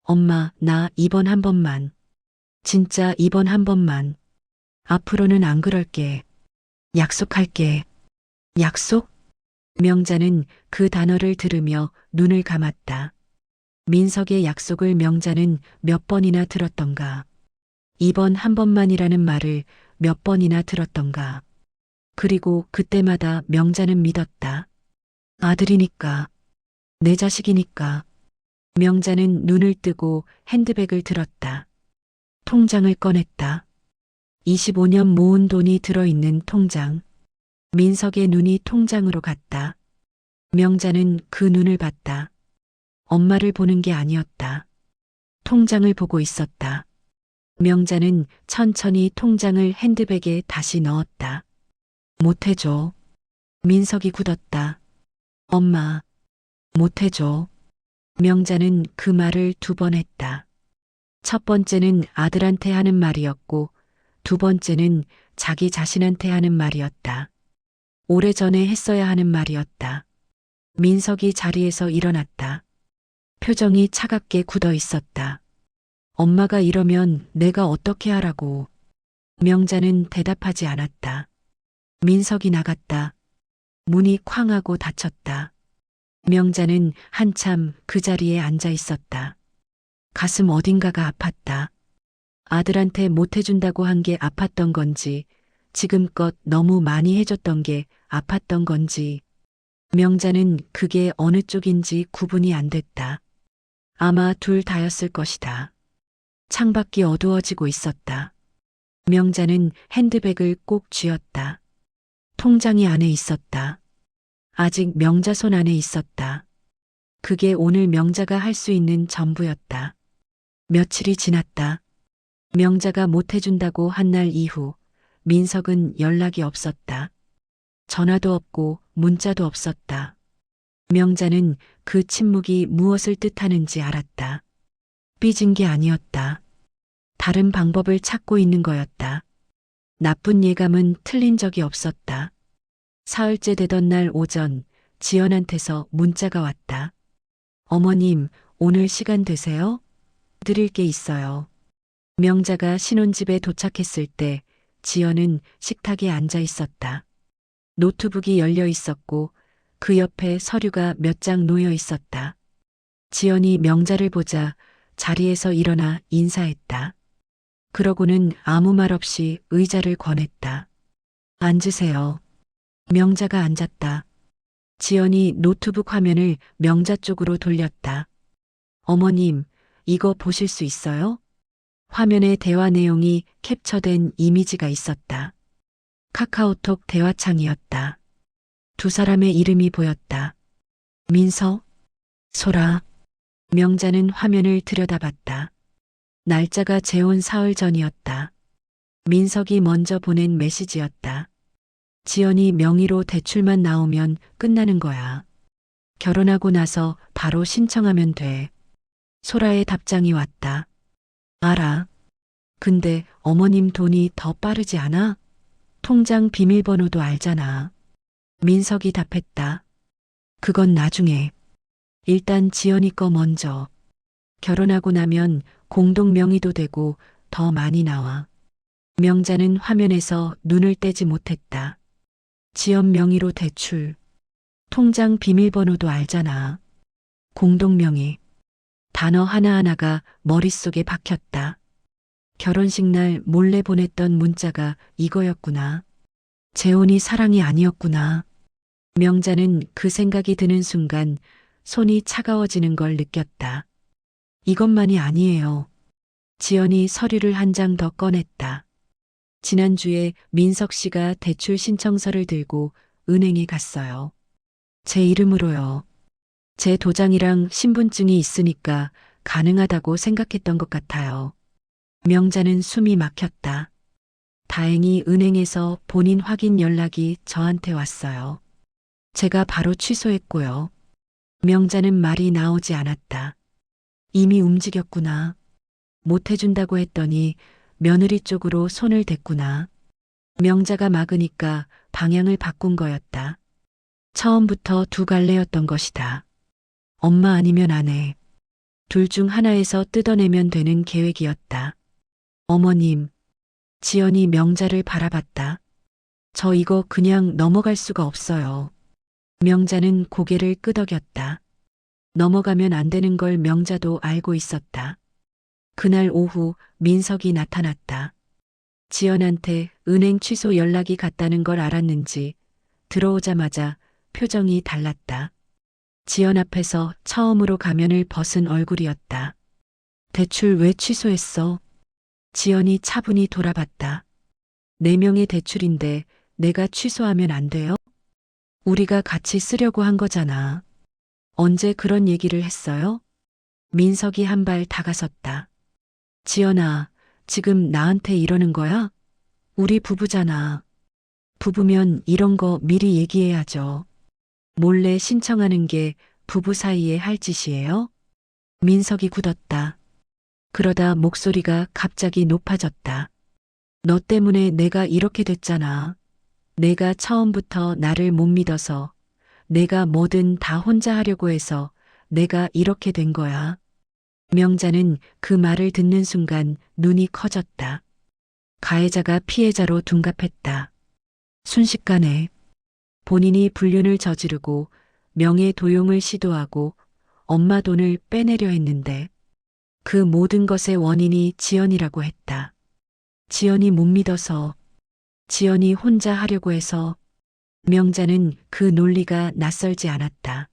엄마, 나 이번 한 번만. 진짜 이번 한 번만. 앞으로는 안 그럴게. 약속할게. 약속? 명자는 그 단어를 들으며 눈을 감았다. 민석의 약속을 명자는 몇 번이나 들었던가. 이번 한 번만이라는 말을 몇 번이나 들었던가. 그리고 그때마다 명자는 믿었다. 아들이니까. 내 자식이니까. 명자는 눈을 뜨고 핸드백을 들었다. 통장을 꺼냈다. 25년 모은 돈이 들어있는 통장. 민석의 눈이 통장으로 갔다. 명자는 그 눈을 봤다. 엄마를 보는 게 아니었다. 통장을 보고 있었다. 명자는 천천히 통장을 핸드백에 다시 넣었다. 못해줘. 민석이 굳었다. 엄마, 못해줘. 명자는 그 말을 2번 했다. 첫 번째는 아들한테 하는 말이었고, 2번째는 자기 자신한테 하는 말이었다. 오래전에 했어야 하는 말이었다. 민석이 자리에서 일어났다. 표정이 차갑게 굳어 있었다. 엄마가 이러면 내가 어떻게 하라고. 명자는 대답하지 않았다. 민석이 나갔다. 문이 쾅 하고 닫혔다. 명자는 한참 그 자리에 앉아 있었다. 가슴 어딘가가 아팠다. 아들한테 못해준다고 한 게 아팠던 건지, 지금껏 너무 많이 해줬던 게 아팠던 건지, 명자는 그게 어느 쪽인지 구분이 안 됐다. 아마 둘 다였을 것이다. 창밖이 어두워지고 있었다. 명자는 핸드백을 꼭 쥐었다. 통장이 안에 있었다. 아직 명자 손 안에 있었다. 그게 오늘 명자가 할 수 있는 전부였다. 며칠이 지났다. 명자가 못해준다고 한 날 이후 민석은 연락이 없었다. 전화도 없고 문자도 없었다. 명자는 그 침묵이 무엇을 뜻하는지 알았다. 삐진 게 아니었다. 다른 방법을 찾고 있는 거였다. 나쁜 예감은 틀린 적이 없었다. 사흘째 되던 날 오전 지연한테서 문자가 왔다. 어머님, 오늘 시간 되세요? 드릴 게 있어요. 명자가 신혼집에 도착했을 때 지연은 식탁에 앉아 있었다. 노트북이 열려 있었고 그 옆에 서류가 몇 장 놓여 있었다. 지연이 명자를 보자 자리에서 일어나 인사했다. 그러고는 아무 말 없이 의자를 권했다. 앉으세요. 명자가 앉았다. 지연이 노트북 화면을 명자 쪽으로 돌렸다. 어머님, 이거 보실 수 있어요? 화면에 대화 내용이 캡처된 이미지가 있었다. 카카오톡 대화창이었다. 2 사람의 이름이 보였다. 민석, 소라. 명자는 화면을 들여다봤다. 날짜가 재혼 사흘 전이었다. 민석이 먼저 보낸 메시지였다. 지연이 명의로 대출만 나오면 끝나는 거야. 결혼하고 나서 바로 신청하면 돼. 소라의 답장이 왔다. 알아. 근데 어머님 돈이 더 빠르지 않아? 통장 비밀번호도 알잖아. 민석이 답했다. 그건 나중에. 일단 지연이 거 먼저. 결혼하고 나면 공동 명의도 되고 더 많이 나와. 명자는 화면에서 눈을 떼지 못했다. 지연 명의로 대출. 통장 비밀번호도 알잖아. 공동 명의. 단어 하나하나가 머릿속에 박혔다. 결혼식 날 몰래 보냈던 문자가 이거였구나. 재혼이 사랑이 아니었구나. 명자는 그 생각이 드는 순간 손이 차가워지는 걸 느꼈다. 이것만이 아니에요. 지연이 서류를 한 장 더 꺼냈다. 지난주에 민석 씨가 대출 신청서를 들고 은행에 갔어요. 제 이름으로요. 제 도장이랑 신분증이 있으니까 가능하다고 생각했던 것 같아요. 명자는 숨이 막혔다. 다행히 은행에서 본인 확인 연락이 저한테 왔어요. 제가 바로 취소했고요. 명자는 말이 나오지 않았다. 이미 움직였구나. 못해준다고 했더니 며느리 쪽으로 손을 댔구나. 명자가 막으니까 방향을 바꾼 거였다. 처음부터 2갈래였던 것이다. 엄마 아니면 아내. 둘 중 하나에서 뜯어내면 되는 계획이었다. 어머님, 지연이 명자를 바라봤다. 저 이거 그냥 넘어갈 수가 없어요. 명자는 고개를 끄덕였다. 넘어가면 안 되는 걸 명자도 알고 있었다. 그날 오후 민석이 나타났다. 지연한테 은행 취소 연락이 갔다는 걸 알았는지 들어오자마자 표정이 달랐다. 지연 앞에서 처음으로 가면을 벗은 얼굴이었다. 대출 왜 취소했어? 지연이 차분히 돌아봤다. 4명의 대출인데 내가 취소하면 안 돼요? 우리가 같이 쓰려고 한 거잖아. 언제 그런 얘기를 했어요? 민석이 한 발 다가섰다. 지연아, 지금 나한테 이러는 거야? 우리 부부잖아. 부부면 이런 거 미리 얘기해야죠. 몰래 신청하는 게 부부 사이에 할 짓이에요? 민석이 굳었다. 그러다 목소리가 갑자기 높아졌다. 너 때문에 내가 이렇게 됐잖아. 내가 처음부터 나를 못 믿어서, 내가 뭐든 다 혼자 하려고 해서 내가 이렇게 된 거야. 명자는 그 말을 듣는 순간 눈이 커졌다. 가해자가 피해자로 둔갑했다. 순식간에 본인이 불륜을 저지르고 명예도용을 시도하고 엄마 돈을 빼내려 했는데 그 모든 것의 원인이 지연이라고 했다. 지연이 못 믿어서, 지연이 혼자 하려고 해서. 명자는 그 논리가 낯설지 않았다.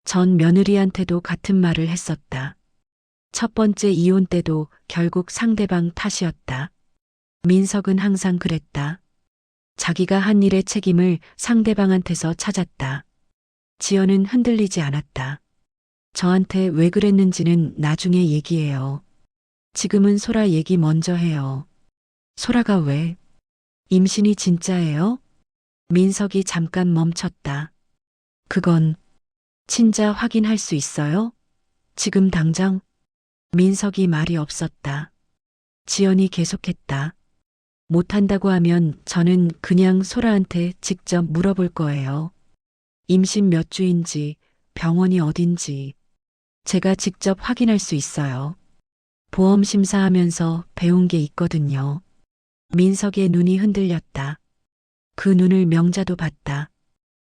전 며느리한테도 같은 말을 했었다. 첫 번째 이혼 때도 결국 상대방 탓이었다. 민석은 항상 그랬다. 자기가 한 일의 책임을 상대방한테서 찾았다. 지연은 흔들리지 않았다. 저한테 왜 그랬는지는 나중에 얘기해요. 지금은 소라 얘기 먼저 해요. 소라가 왜? 임신이 진짜예요? 민석이 잠깐 멈췄다. 그건 친자 확인할 수 있어요? 지금 당장? 민석이 말이 없었다. 지연이 계속했다. 못한다고 하면 저는 그냥 소라한테 직접 물어볼 거예요. 임신 몇 주인지, 병원이 어딘지 제가 직접 확인할 수 있어요. 보험 심사하면서 배운 게 있거든요. 민석의 눈이 흔들렸다. 그 눈을 명자도 봤다.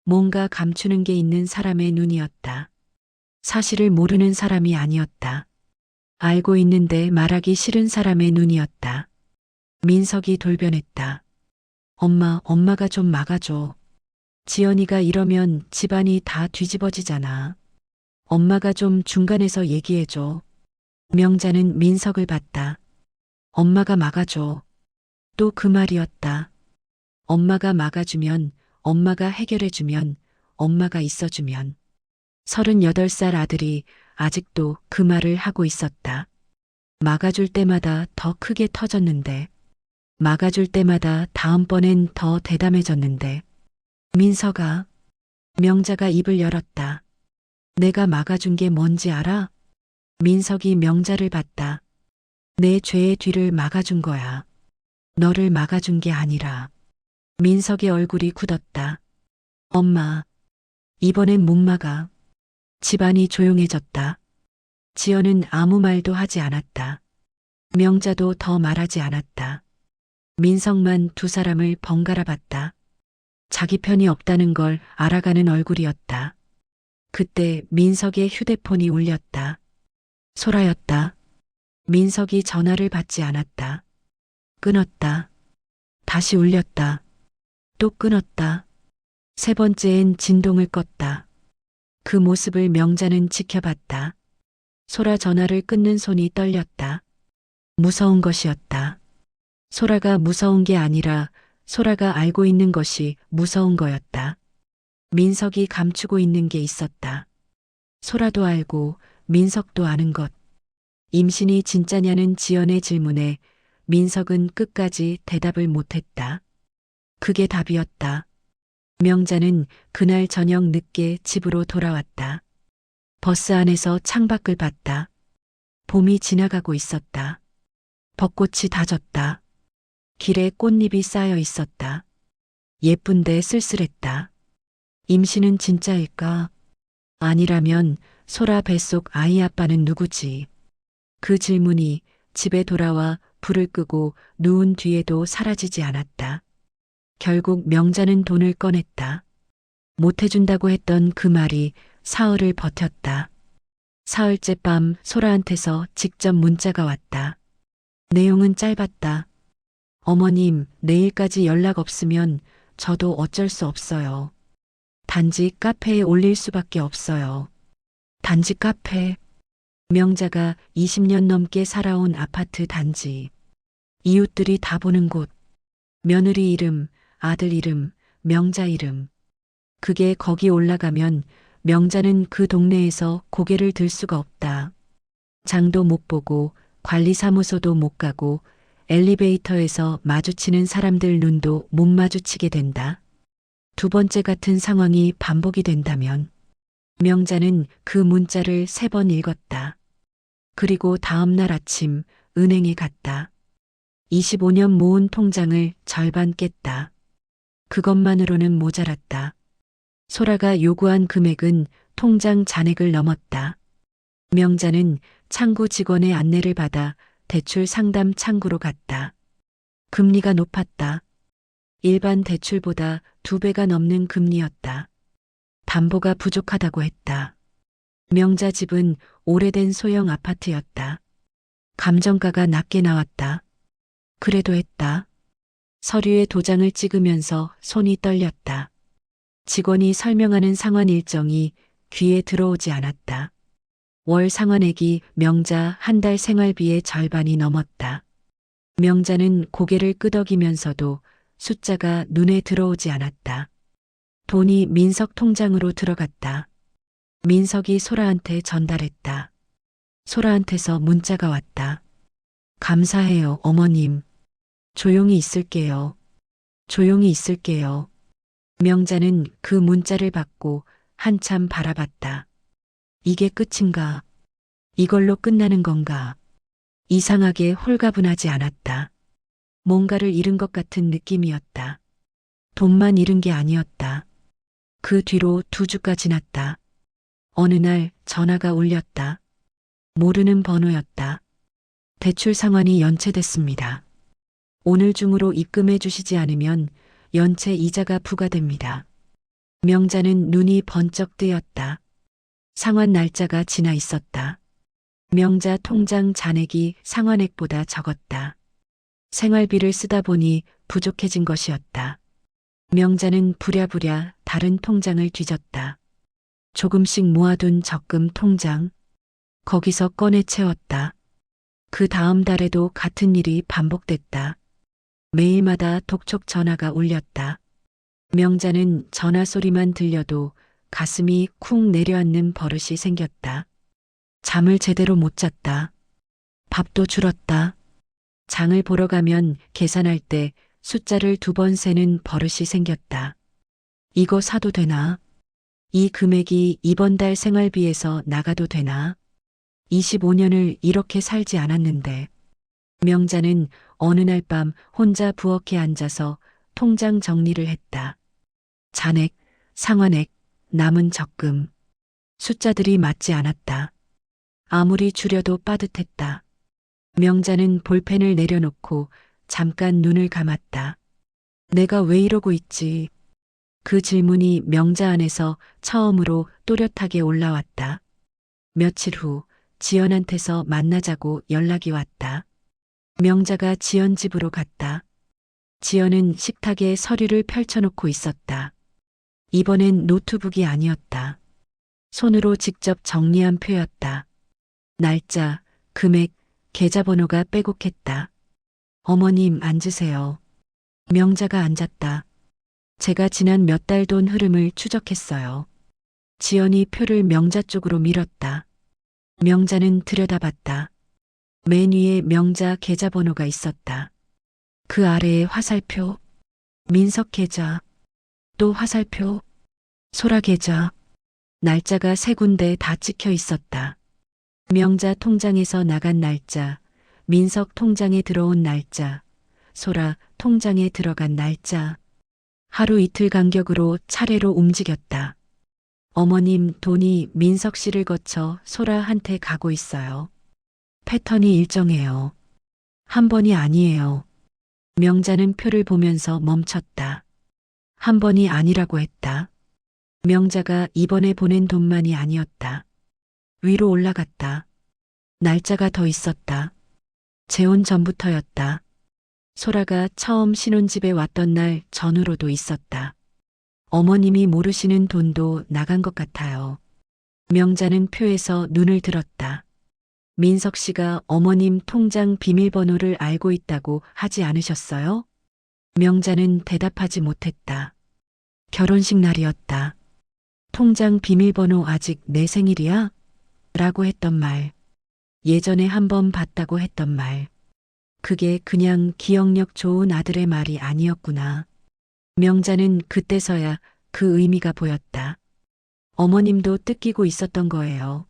뭔가 감추는 게 있는 사람의 눈이었다. 사실을 모르는 사람이 아니었다. 알고 있는데 말하기 싫은 사람의 눈이었다. 민석이 돌변했다. 엄마가 좀 막아줘. 지연이가 이러면 집안이 다 뒤집어지잖아. 엄마가 좀 중간에서 얘기해줘. 명자는 민석을 봤다. 엄마가 막아줘. 또 그 말이었다. 엄마가 막아주면, 엄마가 해결해주면, 엄마가 있어주면. 38살 아들이 아직도 그 말을 하고 있었다. 막아줄 때마다 더 크게 터졌는데, 막아줄 때마다 다음번엔 더 대담해졌는데. 민석아, 명자가 입을 열었다. 내가 막아준 게 뭔지 알아? 민석이 명자를 봤다. 내 죄의 뒤를 막아준 거야. 너를 막아준 게 아니라. 민석의 얼굴이 굳었다. 엄마, 이번엔 못 막아. 집안이 조용해졌다. 지연은 아무 말도 하지 않았다. 명자도 더 말하지 않았다. 민석만 두 사람을 번갈아 봤다. 자기 편이 없다는 걸 알아가는 얼굴이었다. 그때 민석의 휴대폰이 울렸다. 소라였다. 민석이 전화를 받지 않았다. 끊었다. 다시 울렸다. 또 끊었다. 세 번째엔 진동을 껐다. 그 모습을 명자는 지켜봤다. 소라 전화를 끊는 손이 떨렸다. 무서운 것이었다. 소라가 무서운 게 아니라 소라가 알고 있는 것이 무서운 거였다. 민석이 감추고 있는 게 있었다. 소라도 알고 민석도 아는 것. 임신이 진짜냐는 지연의 질문에 민석은 끝까지 대답을 못했다. 그게 답이었다. 명자는 그날 저녁 늦게 집으로 돌아왔다. 버스 안에서 창밖을 봤다. 봄이 지나가고 있었다. 벚꽃이 다졌다. 길에 꽃잎이 쌓여 있었다. 예쁜데 쓸쓸했다. 임신은 진짜일까? 아니라면 소라 뱃속 아이 아빠는 누구지? 그 질문이 집에 돌아와 불을 끄고 누운 뒤에도 사라지지 않았다. 결국 명자는 돈을 꺼냈다. 못해준다고 했던 그 말이 사흘을 버텼다. 사흘째 밤 소라한테서 직접 문자가 왔다. 내용은 짧았다. 어머님, 내일까지 연락 없으면 저도 어쩔 수 없어요. 단지 카페에 올릴 수밖에 없어요. 단지 카페. 명자가 20년 넘게 살아온 아파트 단지. 이웃들이 다 보는 곳. 며느리 이름, 아들 이름, 명자 이름. 그게 거기 올라가면 명자는 그 동네에서 고개를 들 수가 없다. 장도 못 보고 관리사무소도 못 가고 엘리베이터에서 마주치는 사람들 눈도 못 마주치게 된다. 두 번째 같은 상황이 반복이 된다면 명자는 그 문자를 3번 읽었다. 그리고 다음 날 아침 은행에 갔다. 25년 모은 통장을 절반 깼다. 그것만으로는 모자랐다. 소라가 요구한 금액은 통장 잔액을 넘었다. 명자는 창구 직원의 안내를 받아 대출 상담 창구로 갔다. 금리가 높았다. 일반 대출보다 2배가 넘는 금리였다. 담보가 부족하다고 했다. 명자 집은 오래된 소형 아파트였다. 감정가가 낮게 나왔다. 그래도 했다. 서류에 도장을 찍으면서 손이 떨렸다. 직원이 설명하는 상환 일정이 귀에 들어오지 않았다. 월 상환액이 명자 한 달 생활비의 절반이 넘었다. 명자는 고개를 끄덕이면서도 숫자가 눈에 들어오지 않았다. 돈이 민석 통장으로 들어갔다. 민석이 소라한테 전달했다. 소라한테서 문자가 왔다. 감사해요, 어머님. 조용히 있을게요. 조용히 있을게요. 명자는 그 문자를 받고 한참 바라봤다. 이게 끝인가? 이걸로 끝나는 건가? 이상하게 홀가분하지 않았다. 뭔가를 잃은 것 같은 느낌이었다. 돈만 잃은 게 아니었다. 그 뒤로 2주가 지났다. 어느 날 전화가 울렸다. 모르는 번호였다. 대출 상환이 연체됐습니다. 오늘 중으로 입금해 주시지 않으면 연체 이자가 부과됩니다. 명자는 눈이 번쩍 뜨였다. 상환 날짜가 지나 있었다. 명자 통장 잔액이 상환액보다 적었다. 생활비를 쓰다 보니 부족해진 것이었다. 명자는 부랴부랴 다른 통장을 뒤졌다. 조금씩 모아둔 적금 통장. 거기서 꺼내 채웠다. 그 다음 달에도 같은 일이 반복됐다. 매일마다 독촉 전화가 울렸다. 명자는 전화 소리만 들려도 가슴이 쿵 내려앉는 버릇이 생겼다. 잠을 제대로 못 잤다. 밥도 줄었다. 장을 보러 가면 계산할 때 숫자를 2번 세는 버릇이 생겼다. 이거 사도 되나? 이 금액이 이번 달 생활비에서 나가도 되나? 25년을 이렇게 살지 않았는데. 명자는 어느 날 밤 혼자 부엌에 앉아서 통장 정리를 했다. 잔액, 상환액, 남은 적금. 숫자들이 맞지 않았다. 아무리 줄여도 빠듯했다. 명자는 볼펜을 내려놓고 잠깐 눈을 감았다. 내가 왜 이러고 있지? 그 질문이 명자 안에서 처음으로 또렷하게 올라왔다. 며칠 후 지연한테서 만나자고 연락이 왔다. 명자가 지연 집으로 갔다. 지연은 식탁에 서류를 펼쳐놓고 있었다. 이번엔 노트북이 아니었다. 손으로 직접 정리한 표였다. 날짜, 금액, 계좌번호가 빼곡했다. 어머님 앉으세요. 명자가 앉았다. 제가 지난 몇 달 돈 흐름을 추적했어요. 지연이 표를 명자 쪽으로 밀었다. 명자는 들여다봤다. 맨 위에 명자 계좌번호가 있었다. 그 아래에 화살표, 민석 계좌, 또 화살표, 소라 계좌, 날짜가 3군데 다 찍혀 있었다. 명자 통장에서 나간 날짜, 민석 통장에 들어온 날짜, 소라 통장에 들어간 날짜. 하루 이틀 간격으로 차례로 움직였다. 어머님 돈이 민석 씨를 거쳐 소라한테 가고 있어요. 패턴이 일정해요. 한 번이 아니에요. 명자는 표를 보면서 멈췄다. 한 번이 아니라고 했다. 명자가 이번에 보낸 돈만이 아니었다. 위로 올라갔다. 날짜가 더 있었다. 재혼 전부터였다. 소라가 처음 신혼집에 왔던 날 전후로도 있었다. 어머님이 모르시는 돈도 나간 것 같아요. 명자는 표에서 눈을 들었다. 민석 씨가 어머님 통장 비밀번호를 알고 있다고 하지 않으셨어요? 명자는 대답하지 못했다. 결혼식 날이었다. 통장 비밀번호 아직 내 생일이야? 라고 했던 말. 예전에 한번 봤다고 했던 말. 그게 그냥 기억력 좋은 아들의 말이 아니었구나. 명자는 그때서야 그 의미가 보였다. 어머님도 뜯기고 있었던 거예요.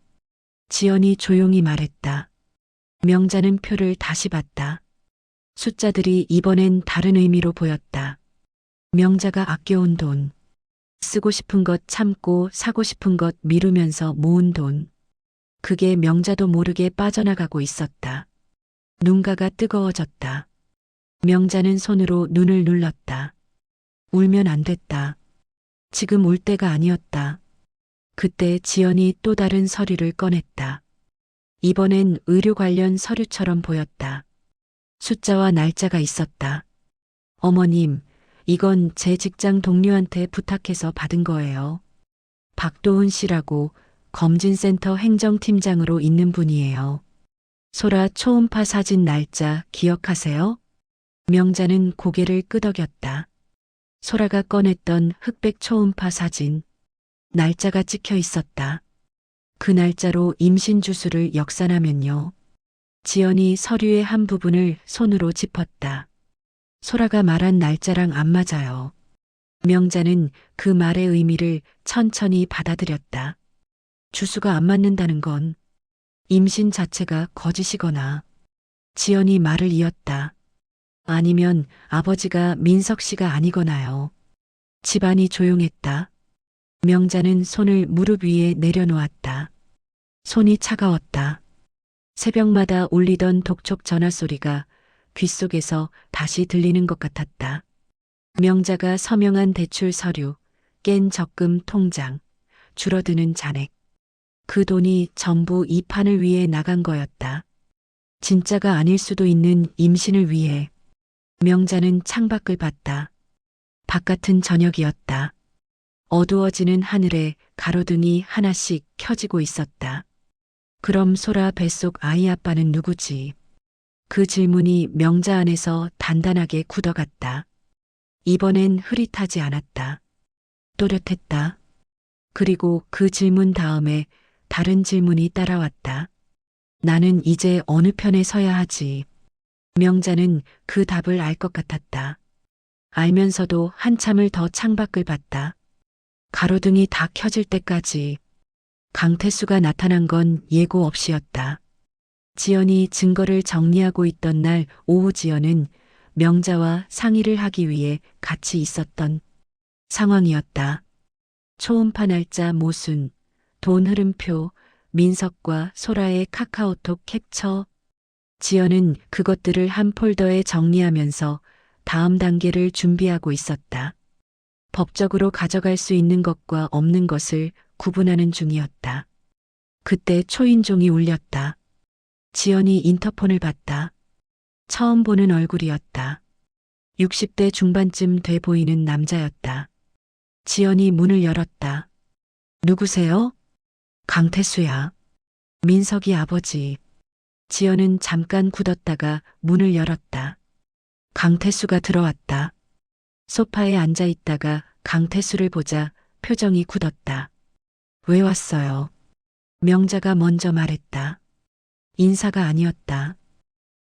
지연이 조용히 말했다. 명자는 표를 다시 봤다. 숫자들이 이번엔 다른 의미로 보였다. 명자가 아껴온 돈. 쓰고 싶은 것 참고 사고 싶은 것 미루면서 모은 돈. 그게 명자도 모르게 빠져나가고 있었다. 눈가가 뜨거워졌다. 명자는 손으로 눈을 눌렀다. 울면 안 됐다. 지금 울 때가 아니었다. 그때 지연이 또 다른 서류를 꺼냈다. 이번엔 의료 관련 서류처럼 보였다. 숫자와 날짜가 있었다. 어머님, 이건 제 직장 동료한테 부탁해서 받은 거예요. 박도훈 씨라고 검진센터 행정팀장으로 있는 분이에요. 소라 초음파 사진 날짜 기억하세요? 명자는 고개를 끄덕였다. 소라가 꺼냈던 흑백 초음파 사진. 날짜가 찍혀 있었다. 그 날짜로 임신 주수를 역산하면요. 지연이 서류의 한 부분을 손으로 짚었다. 소라가 말한 날짜랑 안 맞아요. 명자는 그 말의 의미를 천천히 받아들였다. 주수가 안 맞는다는 건 임신 자체가 거짓이거나. 지연이 말을 이었다. 아니면 아버지가 민석 씨가 아니거나요. 집안이 조용했다. 명자는 손을 무릎 위에 내려놓았다. 손이 차가웠다. 새벽마다 울리던 독촉 전화 소리가 귓속에서 다시 들리는 것 같았다. 명자가 서명한 대출 서류, 깬 적금 통장, 줄어드는 잔액. 그 돈이 전부 이 판을 위해 나간 거였다. 진짜가 아닐 수도 있는 임신을 위해. 명자는 창밖을 봤다. 바깥은 저녁이었다. 어두워지는 하늘에 가로등이 하나씩 켜지고 있었다. 그럼 소라 뱃속 아이 아빠는 누구지? 그 질문이 명자 안에서 단단하게 굳어갔다. 이번엔 흐릿하지 않았다. 또렷했다. 그리고 그 질문 다음에 다른 질문이 따라왔다. 나는 이제 어느 편에 서야 하지? 명자는 그 답을 알 것 같았다. 알면서도 한참을 더 창밖을 봤다. 가로등이 다 켜질 때까지. 강태수가 나타난 건 예고 없이였다. 지연이 증거를 정리하고 있던 날 오후 지연은 명자와 상의를 하기 위해 같이 있었던 상황이었다. 초음파 날짜 모순, 돈 흐름표, 민석과 소라의 카카오톡 캡처. 지연은 그것들을 한 폴더에 정리하면서 다음 단계를 준비하고 있었다. 법적으로 가져갈 수 있는 것과 없는 것을 구분하는 중이었다. 그때 초인종이 울렸다. 지연이 인터폰을 받다. 처음 보는 얼굴이었다. 60대 중반쯤 돼 보이는 남자였다. 지연이 문을 열었다. 누구세요? 강태수야. 민석이 아버지. 지연은 잠깐 굳었다가 문을 열었다. 강태수가 들어왔다. 소파에 앉아 있다가 강태수를 보자 표정이 굳었다. 왜 왔어요? 명자가 먼저 말했다. 인사가 아니었다.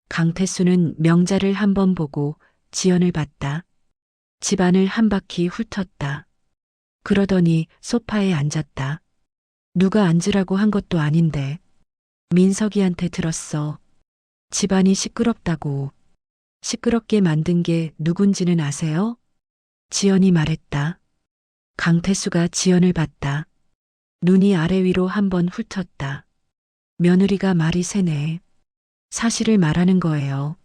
강태수는 명자를 한 번 보고 지연을 봤다. 집안을 한 바퀴 훑었다. 그러더니 소파에 앉았다. 누가 앉으라고 한 것도 아닌데. 민석이한테 들었어. 집안이 시끄럽다고. 시끄럽게 만든 게 누군지는 아세요? 지연이 말했다. 강태수가 지연을 봤다. 눈이 아래 위로 한번 훑었다. 며느리가 말이 새네. 사실을 말하는 거예요.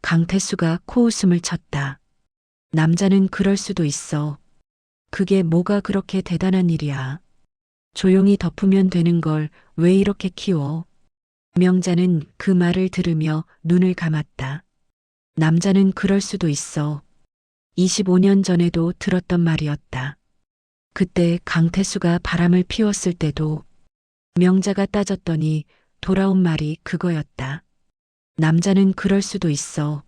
강태수가 코웃음을 쳤다. 남자는 그럴 수도 있어. 그게 뭐가 그렇게 대단한 일이야. 조용히 덮으면 되는 걸 왜 이렇게 키워? 명자는 그 말을 들으며 눈을 감았다. 남자는 그럴 수도 있어. 25년 전에도 들었던 말이었다. 그때 강태수가 바람을 피웠을 때도 명자가 따졌더니 돌아온 말이 그거였다. 남자는 그럴 수도 있어.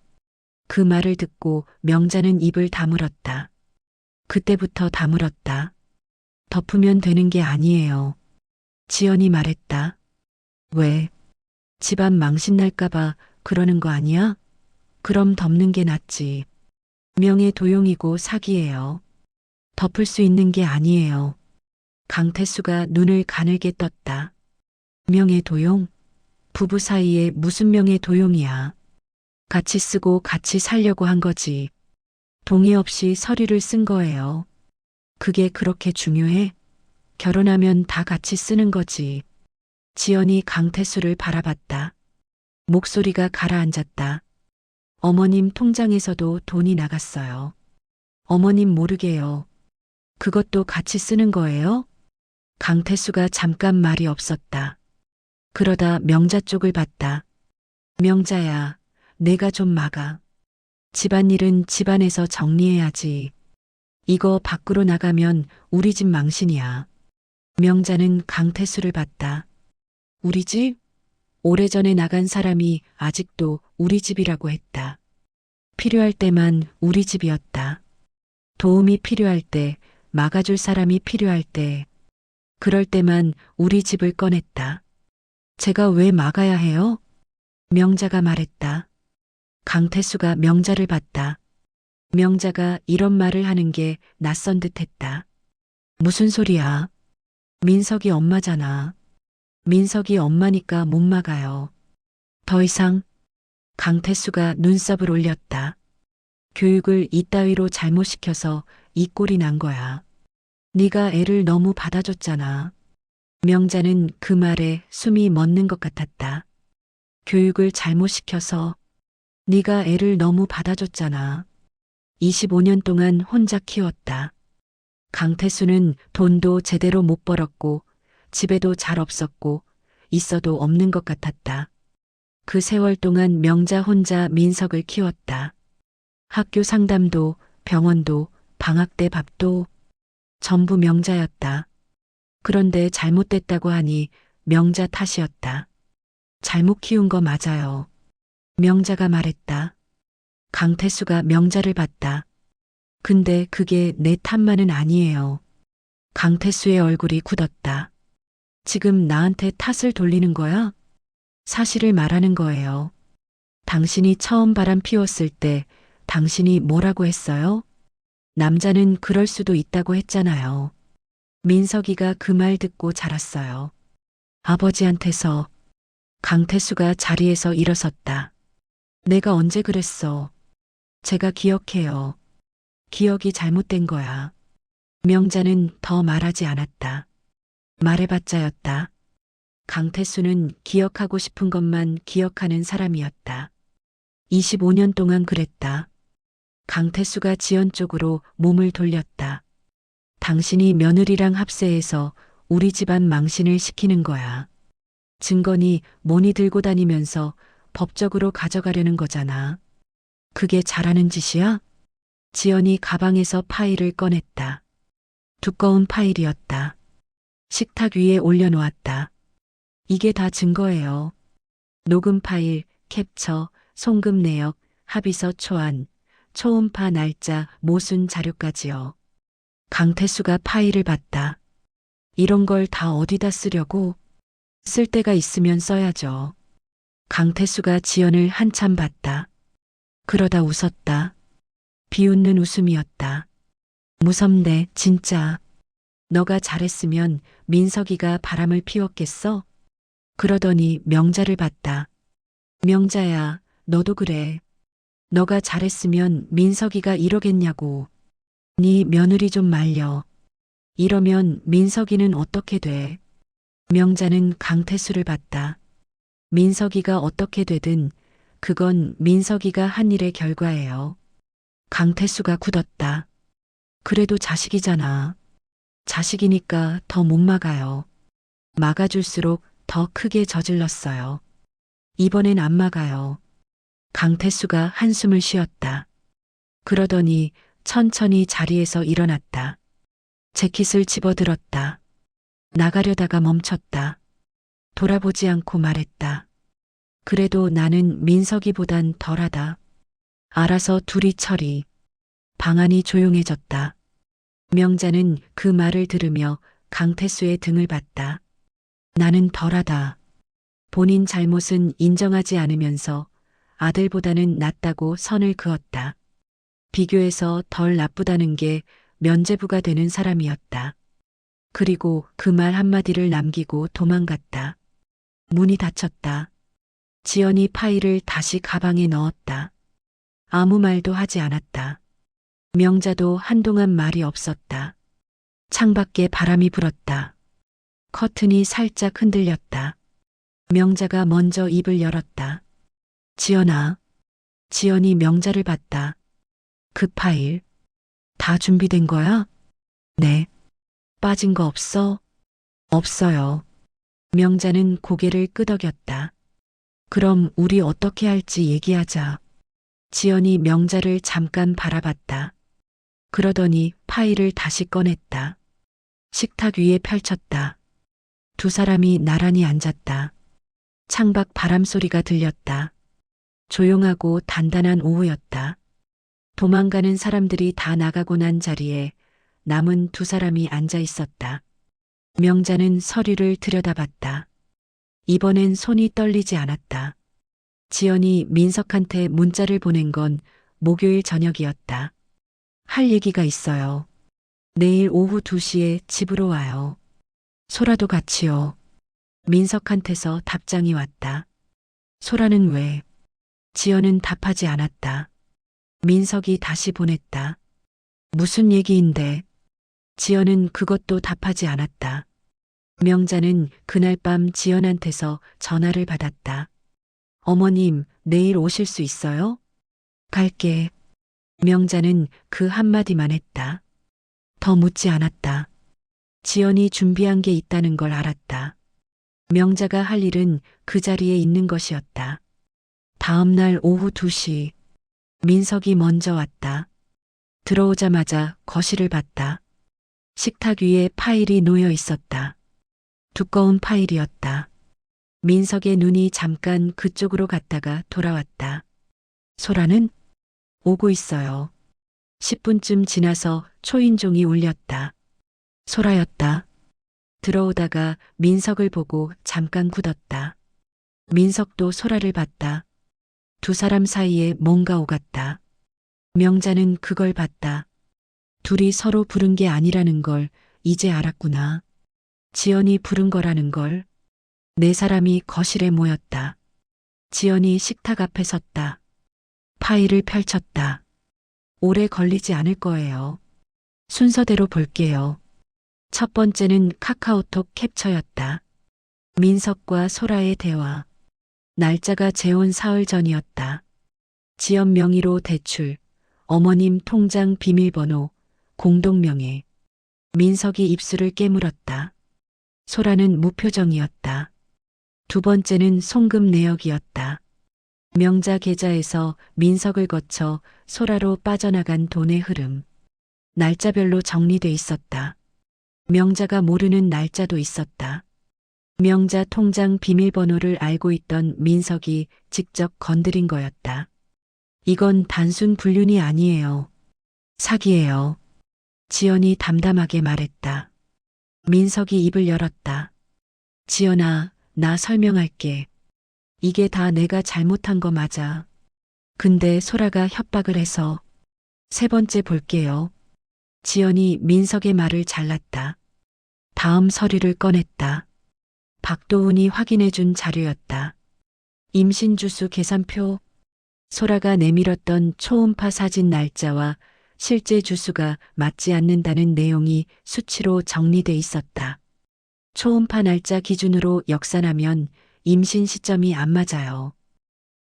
그 말을 듣고 명자는 입을 다물었다. 그때부터 다물었다. 덮으면 되는 게 아니에요. 지연이 말했다. 왜? 집안 망신 날까봐 그러는 거 아니야? 그럼 덮는 게 낫지. 명예 도용이고 사기예요. 덮을 수 있는 게 아니에요. 강태수가 눈을 가늘게 떴다. 명예 도용? 부부 사이에 무슨 명예 도용이야. 같이 쓰고 같이 살려고 한 거지. 동의 없이 서류를 쓴 거예요. 그게 그렇게 중요해? 결혼하면 다 같이 쓰는 거지. 지연이 강태수를 바라봤다. 목소리가 가라앉았다. 어머님 통장에서도 돈이 나갔어요. 어머님 모르게요. 그것도 같이 쓰는 거예요? 강태수가 잠깐 말이 없었다. 그러다 명자 쪽을 봤다. 명자야, 내가 좀 막아. 집안일은 집안에서 정리해야지. 이거 밖으로 나가면 우리 집 망신이야. 명자는 강태수를 봤다. 우리 집? 오래전에 나간 사람이 아직도 우리 집이라고 했다. 필요할 때만 우리 집이었다. 도움이 필요할 때, 막아줄 사람이 필요할 때, 그럴 때만 우리 집을 꺼냈다. 제가 왜 막아야 해요? 명자가 말했다. 강태수가 명자를 봤다. 명자가 이런 말을 하는 게 낯선 듯 했다. 무슨 소리야? 민석이 엄마잖아. 민석이 엄마니까 못 막아요. 더 이상 강태수가 눈썹을 올렸다. 교육을 이따위로 잘못 시켜서 이 꼴이 난 거야. 네가 애를 너무 받아줬잖아. 명자는 그 말에 숨이 멎는 것 같았다. 교육을 잘못 시켜서 네가 애를 너무 받아줬잖아. 25년 동안 혼자 키웠다. 강태수는 돈도 제대로 못 벌었고 집에도 잘 없었고 있어도 없는 것 같았다. 그 세월 동안 명자 혼자 민석을 키웠다. 학교 상담도 병원도 방학 때 밥도 전부 명자였다. 그런데 잘못됐다고 하니 명자 탓이었다. 잘못 키운 거 맞아요. 명자가 말했다. 강태수가 명자를 봤다. 근데 그게 내 탓만은 아니에요. 강태수의 얼굴이 굳었다. 지금 나한테 탓을 돌리는 거야? 사실을 말하는 거예요. 당신이 처음 바람 피웠을 때 당신이 뭐라고 했어요? 남자는 그럴 수도 있다고 했잖아요. 민석이가 그 말 듣고 자랐어요. 아버지한테서. 강태수가 자리에서 일어섰다. 내가 언제 그랬어? 제가 기억해요. 기억이 잘못된 거야. 명자는 더 말하지 않았다. 말해봤자였다. 강태수는 기억하고 싶은 것만 기억하는 사람이었다. 25년 동안 그랬다. 강태수가 지연 쪽으로 몸을 돌렸다. 당신이 며느리랑 합세해서 우리 집안 망신을 시키는 거야. 증거니 뭐니 들고 다니면서 법적으로 가져가려는 거잖아. 그게 잘하는 짓이야? 지연이 가방에서 파일을 꺼냈다. 두꺼운 파일이었다. 식탁 위에 올려놓았다. 이게 다 증거예요. 녹음 파일, 캡처, 송금 내역, 합의서 초안, 초음파 날짜, 모순 자료까지요. 강태수가 파일을 봤다. 이런 걸 다 어디다 쓰려고? 쓸 데가 있으면 써야죠. 강태수가 지연을 한참 봤다. 그러다 웃었다. 비웃는 웃음이었다. 무섭네, 진짜. 너가 잘했으면 민석이가 바람을 피웠겠어? 그러더니 명자를 봤다. 명자야, 너도 그래. 너가 잘했으면 민석이가 이러겠냐고. 네 며느리 좀 말려. 이러면 민석이는 어떻게 돼? 명자는 강태수를 봤다. 민석이가 어떻게 되든 그건 민석이가 한 일의 결과예요. 강태수가 굳었다. 그래도 자식이잖아. 자식이니까 더 못 막아요. 막아줄수록 더 크게 저질렀어요. 이번엔 안 막아요. 강태수가 한숨을 쉬었다. 그러더니 천천히 자리에서 일어났다. 재킷을 집어들었다. 나가려다가 멈췄다. 돌아보지 않고 말했다. 그래도 나는 민석이보단 덜하다. 알아서 둘이 처리. 방안이 조용해졌다. 명자는 그 말을 들으며 강태수의 등을 봤다. 나는 덜하다. 본인 잘못은 인정하지 않으면서 아들보다는 낫다고 선을 그었다. 비교해서 덜 나쁘다는 게 면죄부가 되는 사람이었다. 그리고 그 말 한마디를 남기고 도망갔다. 문이 닫혔다. 지연이 파일을 다시 가방에 넣었다. 아무 말도 하지 않았다. 명자도 한동안 말이 없었다. 창밖에 바람이 불었다. 커튼이 살짝 흔들렸다. 명자가 먼저 입을 열었다. 지연아. 지연이 명자를 봤다. 그 파일 다 준비된 거야? 네. 빠진 거 없어? 없어요. 명자는 고개를 끄덕였다. 그럼 우리 어떻게 할지 얘기하자. 지연이 명자를 잠깐 바라봤다. 그러더니 파일을 다시 꺼냈다. 식탁 위에 펼쳤다. 두 사람이 나란히 앉았다. 창밖 바람 소리가 들렸다. 조용하고 단단한 오후였다. 도망가는 사람들이 다 나가고 난 자리에 남은 두 사람이 앉아 있었다. 명자는 서류를 들여다봤다. 이번엔 손이 떨리지 않았다. 지연이 민석한테 문자를 보낸 건 목요일 저녁이었다. 할 얘기가 있어요. 내일 오후 2시에 집으로 와요. 소라도 같이요. 민석한테서 답장이 왔다. 소라는 왜? 지연은 답하지 않았다. 민석이 다시 보냈다. 무슨 얘기인데? 지연은 그것도 답하지 않았다. 명자는 그날 밤 지연한테서 전화를 받았다. 어머님, 내일 오실 수 있어요? 갈게. 명자는 그 한마디만 했다. 더 묻지 않았다. 지연이 준비한 게 있다는 걸 알았다. 명자가 할 일은 그 자리에 있는 것이었다. 다음 날 오후 2시, 민석이 먼저 왔다. 들어오자마자 거실을 봤다. 식탁 위에 파일이 놓여 있었다. 두꺼운 파일이었다. 민석의 눈이 잠깐 그쪽으로 갔다가 돌아왔다. 소라는? 오고 있어요. 10분쯤 지나서 초인종이 울렸다. 소라였다. 들어오다가 민석을 보고 잠깐 굳었다. 민석도 소라를 봤다. 두 사람 사이에 뭔가 오갔다. 명자는 그걸 봤다. 둘이 서로 부른 게 아니라는 걸 이제 알았구나. 지연이 부른 거라는 걸. 네 사람이 거실에 모였다. 지연이 식탁 앞에 섰다. 파일을 펼쳤다. 오래 걸리지 않을 거예요. 순서대로 볼게요. 첫 번째는 카카오톡 캡처였다. 민석과 소라의 대화. 날짜가 재혼 사흘 전이었다. 지연 명의로 대출, 어머님 통장 비밀번호, 공동명예. 민석이 입술을 깨물었다. 소라는 무표정이었다. 두 번째는 송금 내역이었다. 명자 계좌에서 민석을 거쳐 소라로 빠져나간 돈의 흐름. 날짜별로 정리돼 있었다. 명자가 모르는 날짜도 있었다. 명자 통장 비밀번호를 알고 있던 민석이 직접 건드린 거였다. 이건 단순 불륜이 아니에요. 사기예요. 지연이 담담하게 말했다. 민석이 입을 열었다. 지연아, 나 설명할게. 이게 다 내가 잘못한 거 맞아. 근데 소라가 협박을 해서. 세 번째 볼게요. 지연이 민석의 말을 잘랐다. 다음 서류를 꺼냈다. 박도훈이 확인해준 자료였다. 임신주수 계산표. 소라가 내밀었던 초음파 사진 날짜와 실제 주수가 맞지 않는다는 내용이 수치로 정리돼 있었다. 초음파 날짜 기준으로 역산하면 임신 시점이 안 맞아요.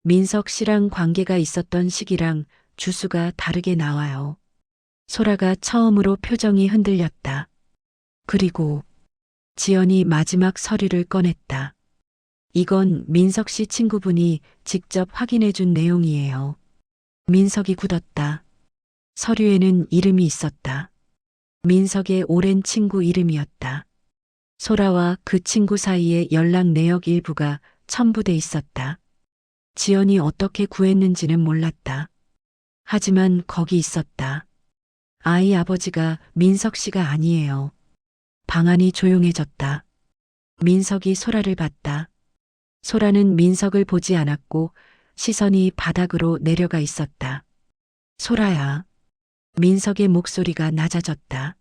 민석 씨랑 관계가 있었던 시기랑 주수가 다르게 나와요. 소라가 처음으로 표정이 흔들렸다. 그리고 지연이 마지막 서류를 꺼냈다. 이건 민석 씨 친구분이 직접 확인해 준 내용이에요. 민석이 굳었다. 서류에는 이름이 있었다. 민석의 오랜 친구 이름이었다. 소라와 그 친구 사이에 연락 내역 일부가 첨부돼 있었다. 지연이 어떻게 구했는지는 몰랐다. 하지만 거기 있었다. 아이 아버지가 민석 씨가 아니에요. 방안이 조용해졌다. 민석이 소라를 봤다. 소라는 민석을 보지 않았고 시선이 바닥으로 내려가 있었다. 소라야. 민석의 목소리가 낮아졌다.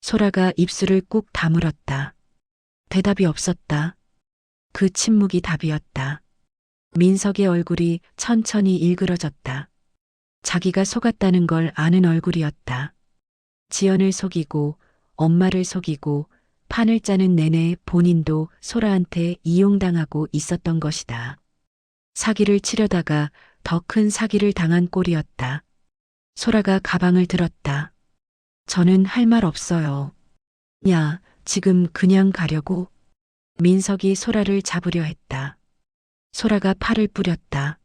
소라가 입술을 꾹 다물었다. 대답이 없었다. 그 침묵이 답이었다. 민석의 얼굴이 천천히 일그러졌다. 자기가 속았다는 걸 아는 얼굴이었다. 지연을 속이고 엄마를 속이고 판을 짜는 내내 본인도 소라한테 이용당하고 있었던 것이다. 사기를 치려다가 더 큰 사기를 당한 꼴이었다. 소라가 가방을 들었다. 저는 할 말 없어요. 야, 지금 그냥 가려고? 민석이 소라를 잡으려 했다. 소라가 팔을 뿌렸다.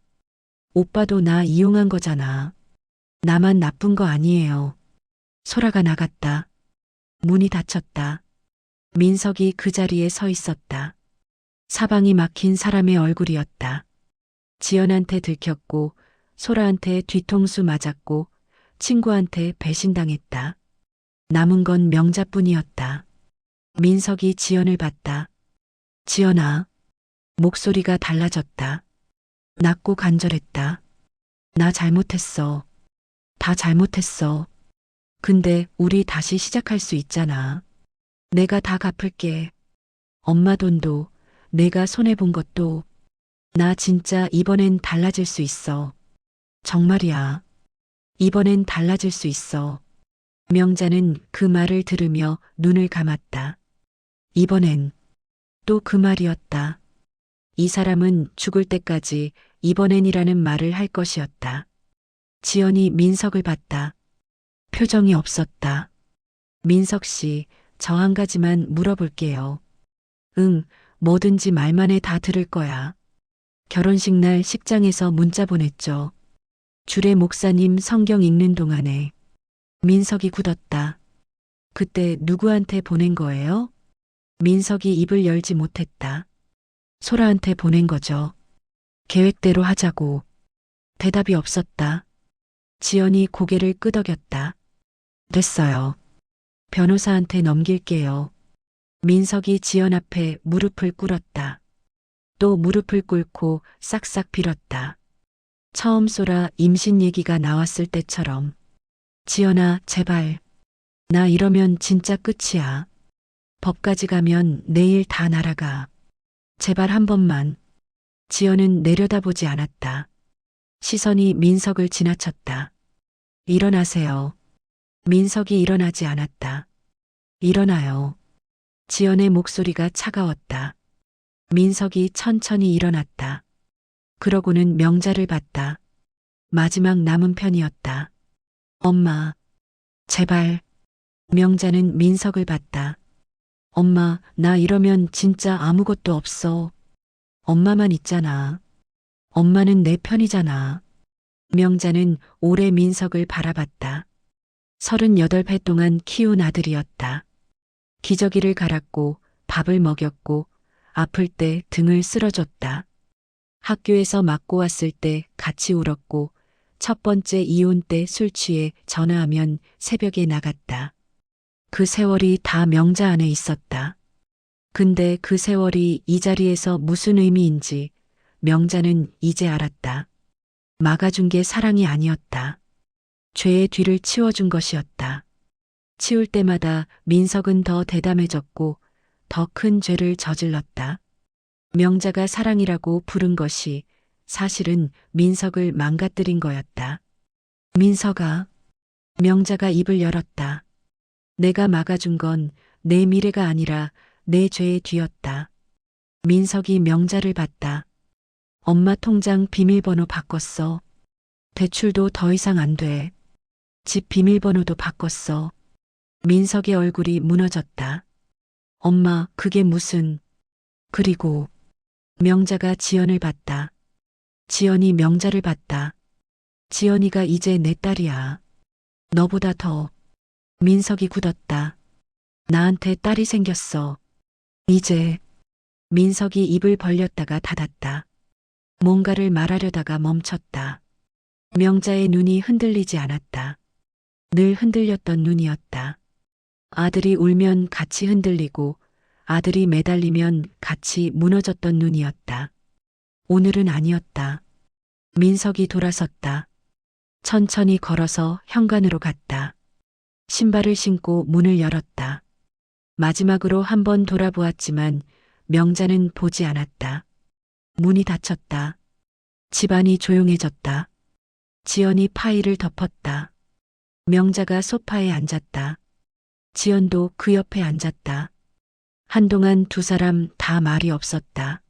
오빠도 나 이용한 거잖아. 나만 나쁜 거 아니에요. 소라가 나갔다. 문이 닫혔다. 민석이 그 자리에 서 있었다. 사방이 막힌 사람의 얼굴이었다. 지연한테 들켰고 소라한테 뒤통수 맞았고 친구한테 배신당했다. 남은 건 명자뿐이었다. 민석이 지연을 봤다. 지연아. 목소리가 달라졌다. 낮고 간절했다. 나 잘못했어. 다 잘못했어. 근데 우리 다시 시작할 수 있잖아. 내가 다 갚을게. 엄마 돈도, 내가 손해본 것도. 나 진짜 이번엔 달라질 수 있어. 정말이야. 이번엔 달라질 수 있어. 명자는 그 말을 들으며 눈을 감았다. 이번엔 또 그 말이었다. 이 사람은 죽을 때까지 이번엔이라는 말을 할 것이었다. 지연이 민석을 봤다. 표정이 없었다. 민석 씨, 저 한 가지만 물어볼게요. 응, 뭐든지 말만 해 다 들을 거야. 결혼식 날 식장에서 문자 보냈죠. 주례 목사님 성경 읽는 동안에. 민석이 굳었다. 그때 누구한테 보낸 거예요? 민석이 입을 열지 못했다. 소라한테 보낸 거죠. 계획대로 하자고. 대답이 없었다. 지연이 고개를 끄덕였다. 됐어요. 변호사한테 넘길게요. 민석이 지연 앞에 무릎을 꿇었다. 또 무릎을 꿇고 싹싹 빌었다. 처음 소라 임신 얘기가 나왔을 때처럼. 지연아, 제발. 나 이러면 진짜 끝이야. 법까지 가면 내일 다 날아가. 제발 한 번만. 지연은 내려다보지 않았다. 시선이 민석을 지나쳤다. 일어나세요. 민석이 일어나지 않았다. 일어나요. 지연의 목소리가 차가웠다. 민석이 천천히 일어났다. 그러고는 명자를 봤다. 마지막 남은 편이었다. 엄마, 제발. 명자는 민석을 봤다. 엄마, 나 이러면 진짜 아무것도 없어. 엄마만 있잖아. 엄마는 내 편이잖아. 명자는 오래 민석을 바라봤다. 38회 동안 키운 아들이었다. 기저귀를 갈았고 밥을 먹였고 아플 때 등을 쓸어줬다. 학교에서 맞고 왔을 때 같이 울었고 첫 번째 이혼 때 술 취해 전화하면 새벽에 나갔다. 그 세월이 다 명자 안에 있었다. 근데 그 세월이 이 자리에서 무슨 의미인지 명자는 이제 알았다. 막아준 게 사랑이 아니었다. 죄의 뒤를 치워준 것이었다. 치울 때마다 민석은 더 대담해졌고 더 큰 죄를 저질렀다. 명자가 사랑이라고 부른 것이 사실은 민석을 망가뜨린 거였다. 민석아. 명자가 입을 열었다. 내가 막아준 건 내 미래가 아니라 내 죄의 뒤였다. 민석이 명자를 봤다. 엄마 통장 비밀번호 바꿨어. 대출도 더 이상 안 돼. 집 비밀번호도 바꿨어. 민석의 얼굴이 무너졌다. 엄마, 그게 무슨... 그리고 명자가 지연을 봤다. 지연이 명자를 봤다. 지연이가 이제 내 딸이야. 너보다 더 민석이 굳었다. 나한테 딸이 생겼어. 이제. 민석이 입을 벌렸다가 닫았다. 뭔가를 말하려다가 멈췄다. 명자의 눈이 흔들리지 않았다. 늘 흔들렸던 눈이었다. 아들이 울면 같이 흔들리고 아들이 매달리면 같이 무너졌던 눈이었다. 오늘은 아니었다. 민석이 돌아섰다. 천천히 걸어서 현관으로 갔다. 신발을 신고 문을 열었다. 마지막으로 한번 돌아보았지만 명자는 보지 않았다. 문이 닫혔다. 집안이 조용해졌다. 지연이 파일을 덮었다. 명자가 소파에 앉았다. 지연도 그 옆에 앉았다. 한동안 두 사람 다 말이 없었다.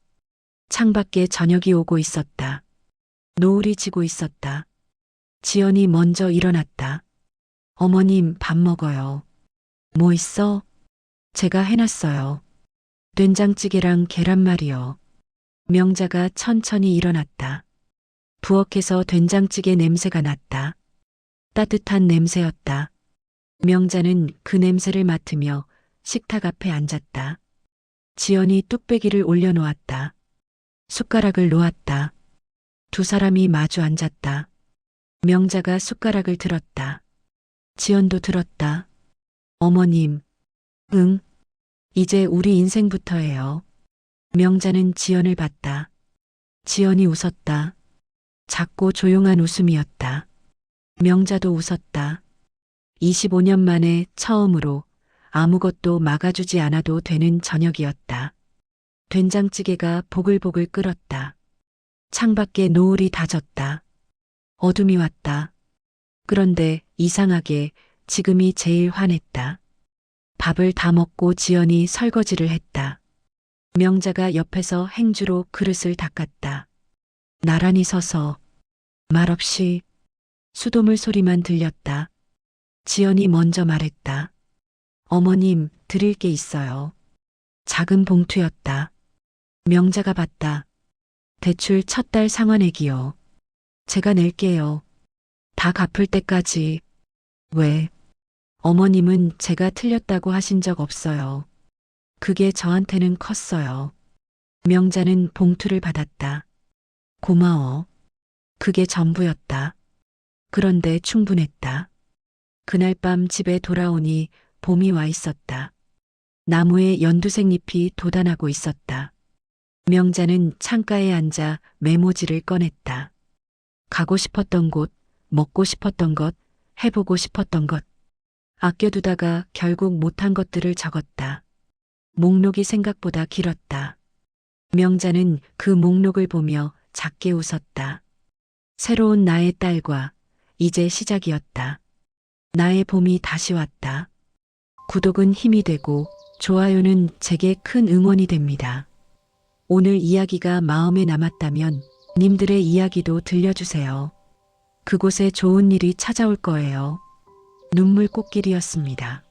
창밖에 저녁이 오고 있었다. 노을이 지고 있었다. 지연이 먼저 일어났다. 어머님, 밥 먹어요. 뭐 있어? 제가 해놨어요. 된장찌개랑 계란말이요. 명자가 천천히 일어났다. 부엌에서 된장찌개 냄새가 났다. 따뜻한 냄새였다. 명자는 그 냄새를 맡으며 식탁 앞에 앉았다. 지연이 뚝배기를 올려놓았다. 숟가락을 놓았다. 두 사람이 마주 앉았다. 명자가 숟가락을 들었다. 지연도 들었다. 어머님, 응, 이제 우리 인생부터예요. 명자는 지연을 봤다. 지연이 웃었다. 작고 조용한 웃음이었다. 명자도 웃었다. 25년 만에 처음으로 아무것도 막아주지 않아도 되는 저녁이었다. 된장찌개가 보글보글 끓었다. 창밖에 노을이 다졌다. 어둠이 왔다. 그런데 이상하게 지금이 제일 환했다. 밥을 다 먹고 지연이 설거지를 했다. 명자가 옆에서 행주로 그릇을 닦았다. 나란히 서서 말없이 수돗물 소리만 들렸다. 지연이 먼저 말했다. 어머님, 드릴 게 있어요. 작은 봉투였다. 명자가 봤다. 대출 첫 달 상환액이요. 제가 낼게요. 다 갚을 때까지. 왜? 어머님은 제가 틀렸다고 하신 적 없어요. 그게 저한테는 컸어요. 명자는 봉투를 받았다. 고마워. 그게 전부였다. 그런데 충분했다. 그날 밤 집에 돌아오니 봄이 와 있었다. 나무에 연두색 잎이 돋아나고 있었다. 명자는 창가에 앉아 메모지를 꺼냈다. 가고 싶었던 곳, 먹고 싶었던 것, 해보고 싶었던 것. 아껴두다가 결국 못한 것들을 적었다. 목록이 생각보다 길었다. 명자는 그 목록을 보며 작게 웃었다. 새로운 나의 딸과 이제 시작이었다. 나의 봄이 다시 왔다. 구독은 힘이 되고 좋아요는 제게 큰 응원이 됩니다. 오늘 이야기가 마음에 남았다면 님들의 이야기도 들려주세요. 그곳에 좋은 일이 찾아올 거예요. 눈물 꽃길이었습니다.